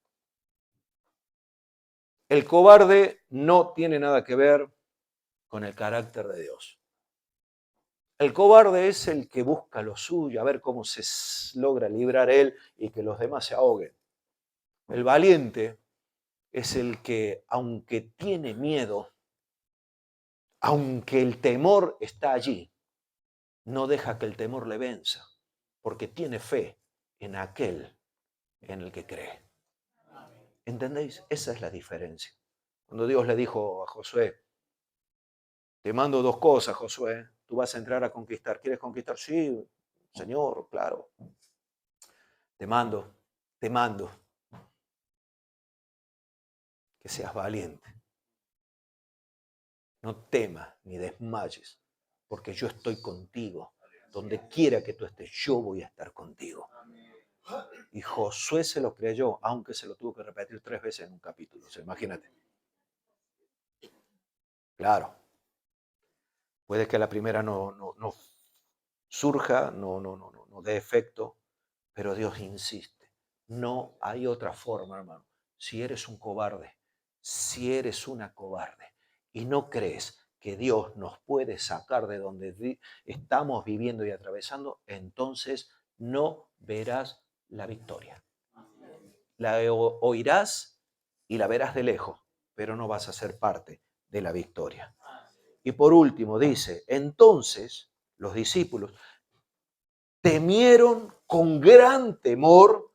El cobarde no tiene nada que ver con el carácter de Dios. El cobarde es el que busca lo suyo, a ver cómo se logra librar él y que los demás se ahoguen. El valiente es el que, aunque tiene miedo, aunque el temor está allí, no deja que el temor le venza, porque tiene fe en aquel en el que cree. ¿Entendéis? Esa es la diferencia. Cuando Dios le dijo a Josué, te mando 2 cosas, Josué, tú vas a entrar a conquistar. ¿Quieres conquistar? Sí, Señor, claro. Te mando que seas valiente. No temas ni desmayes, porque yo estoy contigo. Donde quiera que tú estés, yo voy a estar contigo. Y Josué se lo creyó, aunque se lo tuvo que repetir 3 veces en un capítulo. O sea, imagínate. Claro. Puede que la primera no surja, no dé efecto, pero Dios insiste. No hay otra forma, hermano. Si eres un cobarde, si eres una cobarde y no crees que Dios nos puede sacar de donde estamos viviendo y atravesando, entonces no verás la victoria. La oirás y la verás de lejos, pero no vas a ser parte de la victoria. Y por último dice, entonces los discípulos temieron con gran temor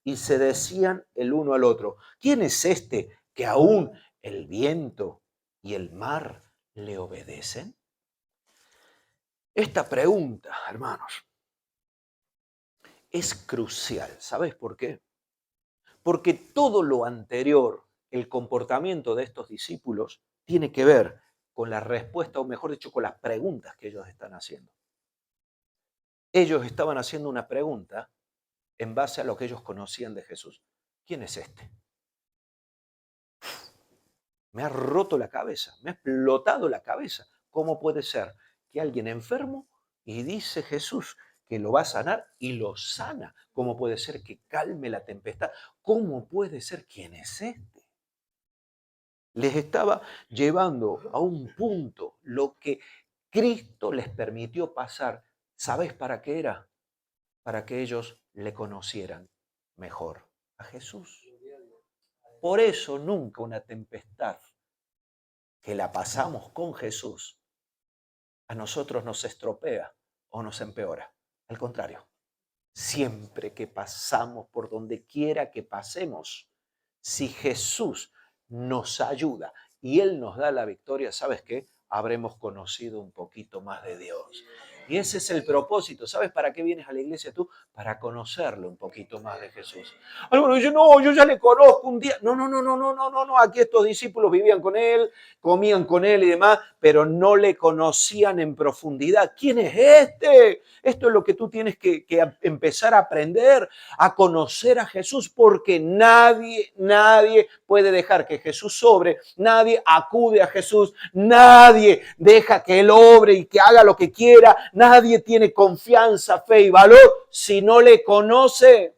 y se decían el uno al otro, ¿quién es este que aún el viento y el mar le obedecen? Esta pregunta, hermanos, es crucial. ¿Sabes por qué? Porque todo lo anterior, el comportamiento de estos discípulos, tiene que ver con la respuesta, o mejor dicho, con las preguntas que ellos están haciendo. Ellos estaban haciendo una pregunta en base a lo que ellos conocían de Jesús. ¿Quién es este? Me ha roto la cabeza, me ha explotado la cabeza. ¿Cómo puede ser que alguien enfermo y dice Jesús que lo va a sanar y lo sana? ¿Cómo puede ser que calme la tempestad? ¿Cómo puede ser? ¿Quién es este? Les estaba llevando a un punto lo que Cristo les permitió pasar. ¿Sabes para qué era? Para que ellos le conocieran mejor a Jesús. Por eso nunca una tempestad que la pasamos con Jesús a nosotros nos estropea o nos empeora. Al contrario, siempre que pasamos por donde quiera que pasemos, si Jesús nos ayuda y Él nos da la victoria, ¿sabes qué? Habremos conocido un poquito más de Dios. Y ese es el propósito. ¿Sabes para qué vienes a la iglesia tú? Para conocerle un poquito más de Jesús. Algunos dicen, no, yo ya le conozco un día. No. Aquí estos discípulos vivían con Él, comían con Él y demás, pero no le conocían en profundidad. ¿Quién es este? Esto es lo que tú tienes que empezar a aprender, a conocer a Jesús, porque nadie puede dejar que Jesús sobre, nadie acude a Jesús, nadie deja que Él obre y que haga lo que quiera, nadie tiene confianza, fe y valor si no le conoce.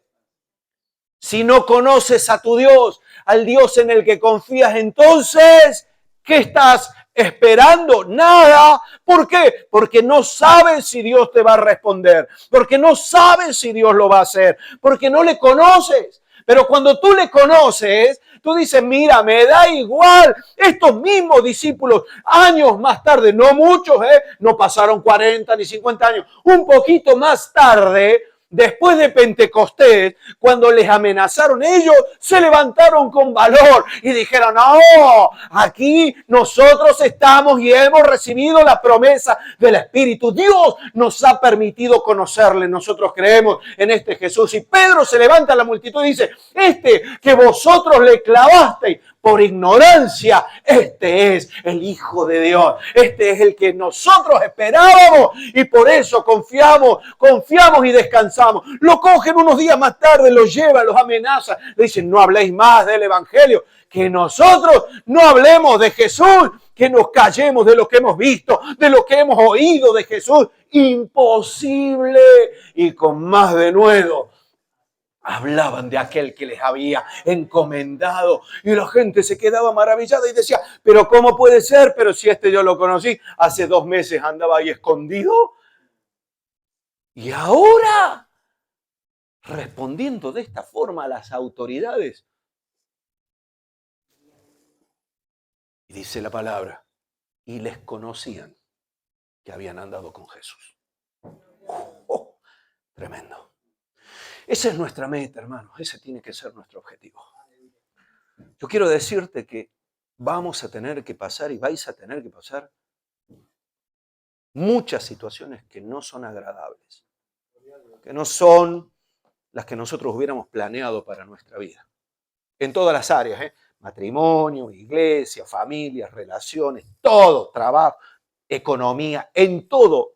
Si no conoces a tu Dios, al Dios en el que confías, entonces, ¿qué estás esperando? Nada. ¿Por qué? Porque no sabes si Dios te va a responder, porque no sabes si Dios lo va a hacer, porque no le conoces. Pero cuando tú le conoces, tú dices, mira, me da igual. Estos mismos discípulos, años más tarde, no muchos, no pasaron 40 ni 50 años, un poquito más tarde, después de Pentecostés, cuando les amenazaron, ellos se levantaron con valor y dijeron, no, aquí nosotros estamos y hemos recibido la promesa del Espíritu. Dios nos ha permitido conocerle. Nosotros creemos en este Jesús. Y Pedro se levanta a la multitud y dice, este que vosotros le clavasteis por ignorancia, este es el Hijo de Dios. Este es el que nosotros esperábamos y por eso confiamos y descansamos. Lo cogen unos días más tarde, los llevan, los amenazan. Le dicen, no habléis más del Evangelio. Que nosotros no hablemos de Jesús, que nos callemos de lo que hemos visto, de lo que hemos oído de Jesús. Imposible. Y con más denuedo Hablaban de aquel que les había encomendado y la gente se quedaba maravillada y decía, pero ¿cómo puede ser? Pero si este yo lo conocí, hace 2 meses andaba ahí escondido y ahora respondiendo de esta forma a las autoridades. Y dice la palabra, y les conocían que habían andado con Jesús. Oh, tremendo. Esa es nuestra meta, hermanos. Ese tiene que ser nuestro objetivo. Yo quiero decirte que vamos a tener que pasar y vais a tener que pasar muchas situaciones que no son agradables, que no son las que nosotros hubiéramos planeado para nuestra vida. En todas las áreas, matrimonio, iglesia, familia, relaciones, todo, trabajo, economía, en todo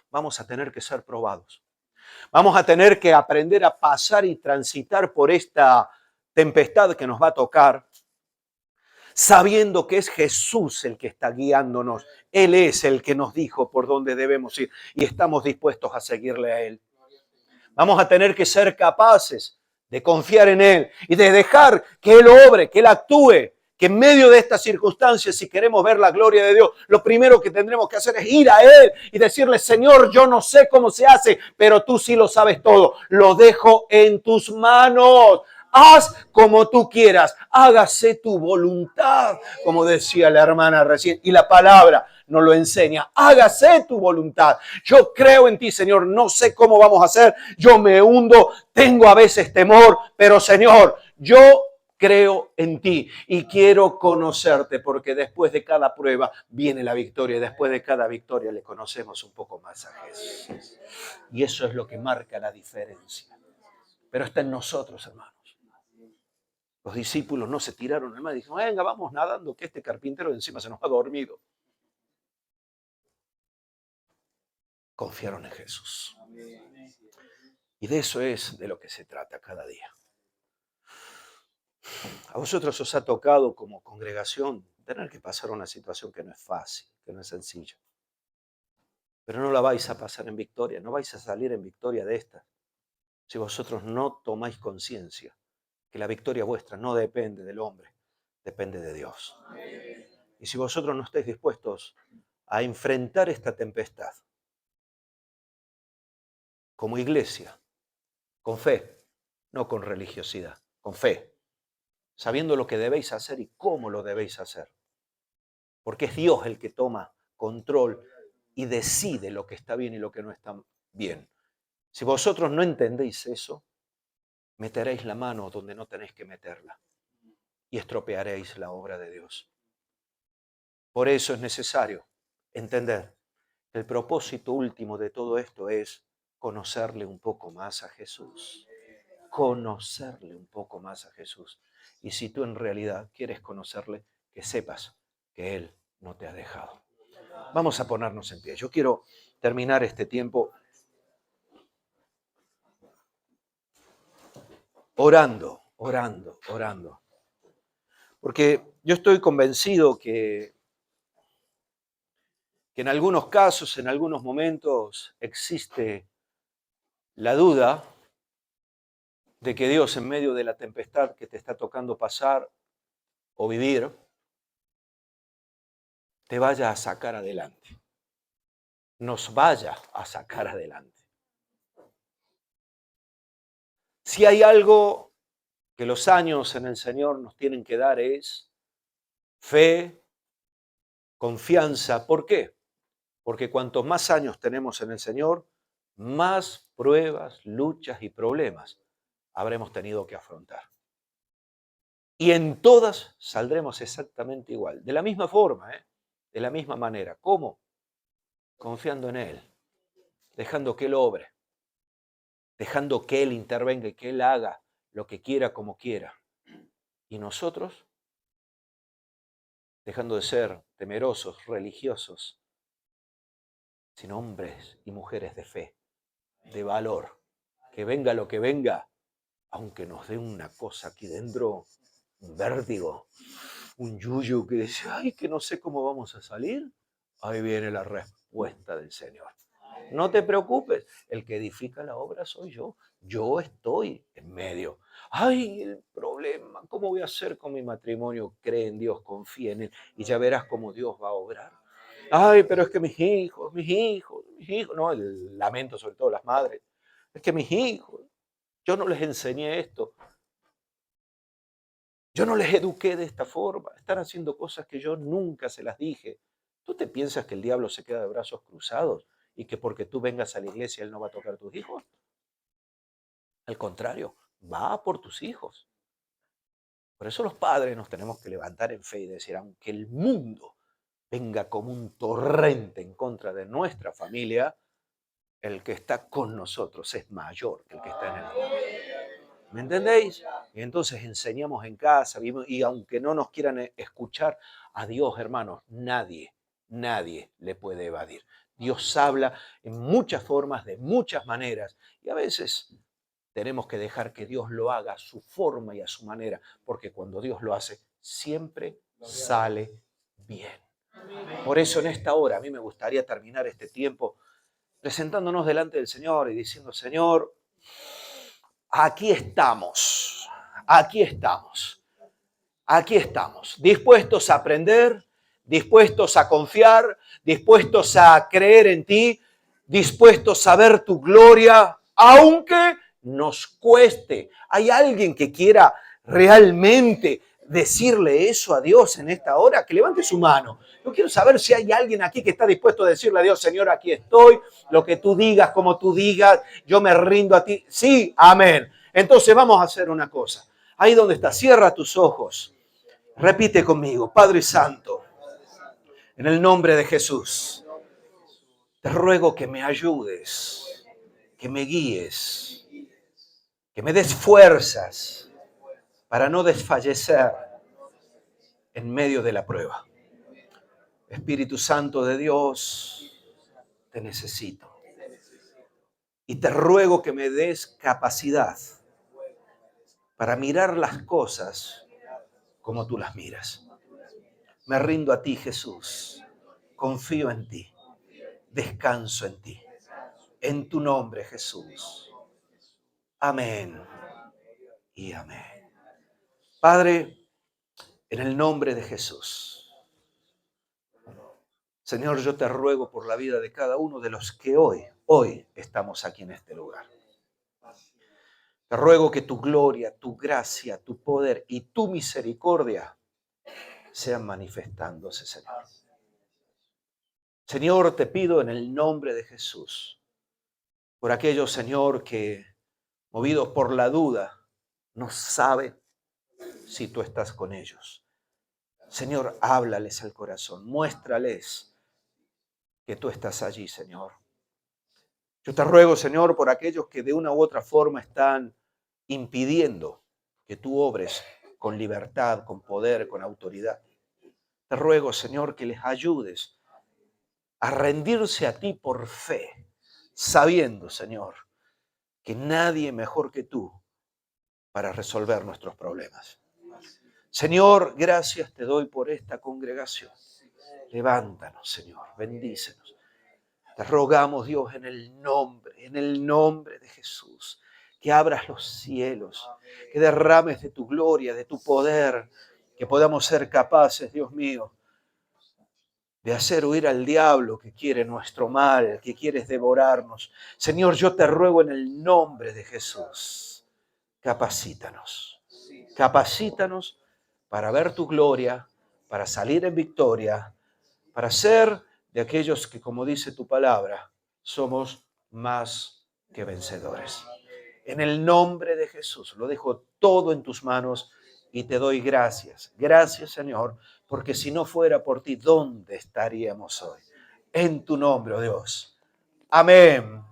vamos a tener que ser probados. Vamos a tener que aprender a pasar y transitar por esta tempestad que nos va a tocar, sabiendo que es Jesús el que está guiándonos. Él es el que nos dijo por dónde debemos ir y estamos dispuestos a seguirle a Él. Vamos a tener que ser capaces de confiar en Él y de dejar que Él obre, que Él actúe, que en medio de estas circunstancias, si queremos ver la gloria de Dios, lo primero que tendremos que hacer es ir a Él y decirle, Señor, yo no sé cómo se hace, pero tú sí lo sabes todo. Lo dejo en tus manos. Haz como tú quieras, hágase tu voluntad, como decía la hermana recién. Y la palabra nos lo enseña, hágase tu voluntad. Yo creo en ti, Señor, no sé cómo vamos a hacer, yo me hundo, tengo a veces temor, pero Señor, yo creo en ti y quiero conocerte porque después de cada prueba viene la victoria y después de cada victoria le conocemos un poco más a Jesús. Y eso es lo que marca la diferencia. Pero está en nosotros, hermanos. Los discípulos no se tiraron al mar y dijeron, venga, vamos nadando, que este carpintero de encima se nos ha dormido. Confiaron en Jesús. Y de eso es de lo que se trata cada día. A vosotros os ha tocado como congregación tener que pasar una situación que no es fácil, que no es sencilla. Pero no la vais a pasar en victoria, no vais a salir en victoria de esta si vosotros no tomáis conciencia que la victoria vuestra no depende del hombre, depende de Dios. Y si vosotros no estáis dispuestos a enfrentar esta tempestad como iglesia, con fe, no con religiosidad, con fe, sabiendo lo que debéis hacer y cómo lo debéis hacer. Porque es Dios el que toma control y decide lo que está bien y lo que no está bien. Si vosotros no entendéis eso, meteréis la mano donde no tenéis que meterla y estropearéis la obra de Dios. Por eso es necesario entender que el propósito último de todo esto es conocerle un poco más a Jesús. Conocerle un poco más a Jesús. Y si tú en realidad quieres conocerle, que sepas que Él no te ha dejado. Vamos a ponernos en pie. Yo quiero terminar este tiempo orando. Porque yo estoy convencido que en algunos casos, en algunos momentos, existe la duda de que Dios en medio de la tempestad que te está tocando pasar o vivir, te vaya a sacar adelante. Nos vaya a sacar adelante. Si hay algo que los años en el Señor nos tienen que dar es fe, confianza. ¿Por qué? Porque cuantos más años tenemos en el Señor, más pruebas, luchas y problemas habremos tenido que afrontar. Y en todas saldremos exactamente igual, de la misma forma, de la misma manera. ¿Cómo? Confiando en Él, dejando que Él obre, dejando que Él intervenga y que Él haga lo que quiera como quiera. Y nosotros, dejando de ser temerosos, religiosos, sino hombres y mujeres de fe, de valor, que venga lo que venga, aunque nos dé una cosa aquí dentro, un vértigo, un yuyu que dice, ay, que no sé cómo vamos a salir, ahí viene la respuesta del Señor. No te preocupes, el que edifica la obra soy yo. Yo estoy en medio. Ay, el problema, ¿cómo voy a hacer con mi matrimonio? Cree en Dios, confía en Él y ya verás cómo Dios va a obrar. Ay, pero es que mis hijos, no, el lamento sobre todo las madres. Es que mis hijos, yo no les enseñé esto, yo no les eduqué de esta forma, están haciendo cosas que yo nunca se las dije. ¿Tú te piensas que el diablo se queda de brazos cruzados y que porque tú vengas a la iglesia él no va a tocar a tus hijos? Al contrario, va por tus hijos. Por eso los padres nos tenemos que levantar en fe y decir, aunque el mundo venga como un torrente en contra de nuestra familia, el que está con nosotros es mayor que el que está en el mundo. ¿Me entendéis? Y entonces enseñamos en casa y aunque no nos quieran escuchar, a Dios, hermanos, nadie le puede evadir. Dios habla en muchas formas, de muchas maneras, y a veces tenemos que dejar que Dios lo haga a su forma y a su manera, porque cuando Dios lo hace, siempre sale bien. Por eso en esta hora a mí me gustaría terminar este tiempo presentándonos delante del Señor y diciendo, Señor, aquí estamos, aquí estamos, aquí estamos, dispuestos a aprender, dispuestos a confiar, dispuestos a creer en ti, dispuestos a ver tu gloria, aunque nos cueste. ¿Hay alguien que quiera realmente decirle eso a Dios en esta hora? Que levante su mano. Yo quiero saber si hay alguien aquí que está dispuesto a decirle a Dios, Señor, aquí estoy, lo que tú digas, como tú digas, yo me rindo a ti. Sí, amén. Entonces vamos a hacer una cosa. Ahí donde está, cierra tus ojos. Repite conmigo, Padre Santo, en el nombre de Jesús, te ruego que me ayudes, que me guíes, que me des fuerzas para no desfallecer en medio de la prueba. Espíritu Santo de Dios, te necesito. Y te ruego que me des capacidad para mirar las cosas como tú las miras. Me rindo a ti, Jesús. Confío en ti. Descanso en ti. En tu nombre, Jesús. Amén y amén. Padre, en el nombre de Jesús. Señor, yo te ruego por la vida de cada uno de los que hoy estamos aquí en este lugar. Te ruego que tu gloria, tu gracia, tu poder y tu misericordia sean manifestándose, Señor. Señor, te pido en el nombre de Jesús, por aquellos, Señor, que movidos por la duda, no saben si tú estás con ellos. Señor, háblales al corazón, muéstrales que tú estás allí, Señor. Yo te ruego, Señor, por aquellos que de una u otra forma están impidiendo que tú obres con libertad, con poder, con autoridad. Te ruego, Señor, que les ayudes a rendirse a ti por fe, sabiendo, Señor, que nadie mejor que tú para resolver nuestros problemas. Señor, gracias te doy por esta congregación. Levántanos, Señor, bendícenos. Te rogamos, Dios, en el nombre de Jesús, que abras los cielos, que derrames de tu gloria, de tu poder, que podamos ser capaces, Dios mío, de hacer huir al diablo que quiere nuestro mal, que quiere devorarnos. Señor, yo te ruego en el nombre de Jesús, capacítanos para ver tu gloria, para salir en victoria, para ser de aquellos que, como dice tu palabra, somos más que vencedores. En el nombre de Jesús, lo dejo todo en tus manos y te doy gracias. Gracias, Señor, porque si no fuera por ti, ¿dónde estaríamos hoy? En tu nombre, oh Dios. Amén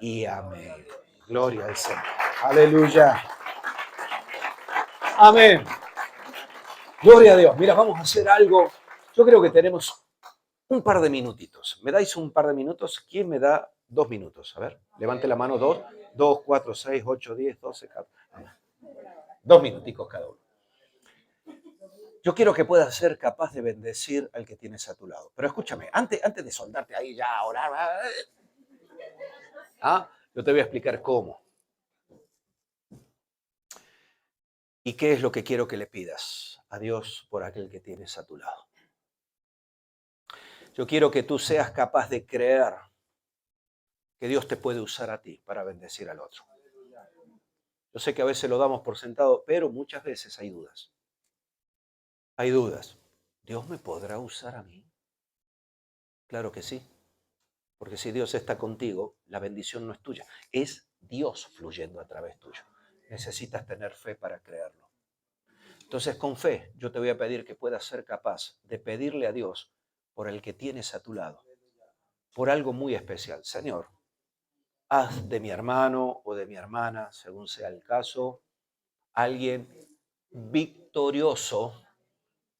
y amén. Gloria al Señor. Aleluya. Amén. Gloria a Dios. Mira, vamos a hacer algo. Yo creo que tenemos un par de minutitos. ¿Me dais un par de minutos? ¿Quién me da 2 minutos? A ver, levante la mano. 2, 4, 6, 8, 10, 12, 14. 2 minuticos cada uno. Yo quiero que puedas ser capaz de bendecir al que tienes a tu lado. Pero escúchame, antes de soldarte ahí ya a orar, yo te voy a explicar cómo. ¿Y qué es lo que quiero que le pidas a Dios por aquel que tienes a tu lado? Yo quiero que tú seas capaz de creer que Dios te puede usar a ti para bendecir al otro. Yo sé que a veces lo damos por sentado, pero muchas veces hay dudas. Hay dudas. ¿Dios me podrá usar a mí? Claro que sí, porque si Dios está contigo, la bendición no es tuya, es Dios fluyendo a través tuyo. Necesitas tener fe para creerlo. Entonces, con fe, yo te voy a pedir que puedas ser capaz de pedirle a Dios por el que tienes a tu lado, por algo muy especial. Señor, haz de mi hermano o de mi hermana, según sea el caso, alguien victorioso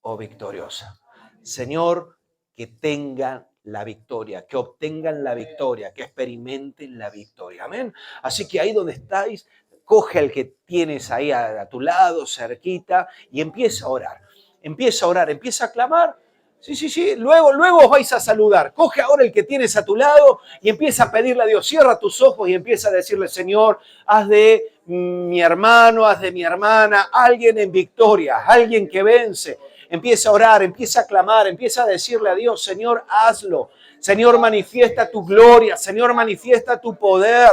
o victoriosa. Señor, que tengan la victoria, que obtengan la victoria, que experimenten la victoria. Amén. Así que ahí donde estáis, coge al que tienes ahí a tu lado, cerquita, y empieza a orar. Empieza a orar, empieza a clamar. Sí. Luego os vais a saludar. Coge ahora el que tienes a tu lado y empieza a pedirle a Dios. Cierra tus ojos y empieza a decirle, Señor, haz de mi hermano, haz de mi hermana, alguien en victoria, alguien que vence. Empieza a orar, empieza a clamar, empieza a decirle a Dios, Señor, hazlo. Señor, manifiesta tu gloria. Señor, manifiesta tu poder.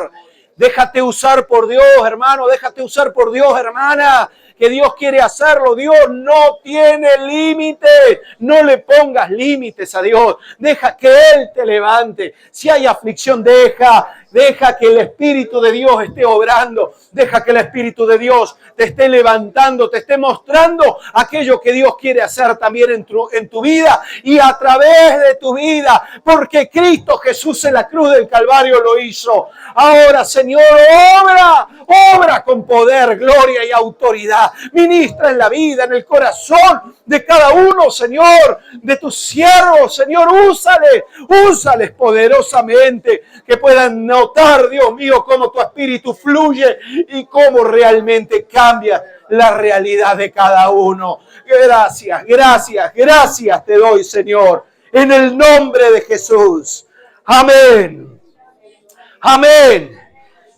Déjate usar por Dios, hermano. Déjate usar por Dios, hermana. Que Dios quiere hacerlo. Dios no tiene límite. No le pongas límites a Dios. Deja que Él te levante. Si hay aflicción, deja que el Espíritu de Dios esté obrando. Deja que el Espíritu de Dios te esté levantando, te esté mostrando aquello que Dios quiere hacer también en tu vida y a través de tu vida. Porque Cristo Jesús en la cruz del Calvario lo hizo. Ahora, Señor, obra con poder, gloria y autoridad. Ministra en la vida, en el corazón de cada uno, Señor, de tus siervos, Señor, úsales poderosamente, que puedan notar, Dios mío, cómo tu Espíritu fluye y cómo realmente cambia la realidad de cada uno. Gracias te doy, Señor, en el nombre de Jesús. Amén. Amén.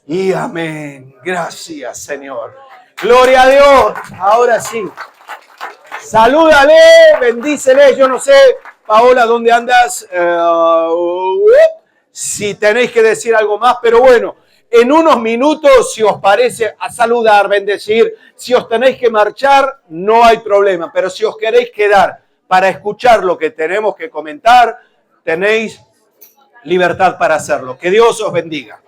Y amén. Gracias, Señor. Gloria a Dios. Ahora sí. Salúdale, bendícele. Yo no sé, Paola, ¿dónde andas? Si tenéis que decir algo más, pero bueno, en unos minutos, si os parece, a saludar, bendecir. Si os tenéis que marchar, no hay problema. Pero si os queréis quedar para escuchar lo que tenemos que comentar, tenéis libertad para hacerlo. Que Dios os bendiga.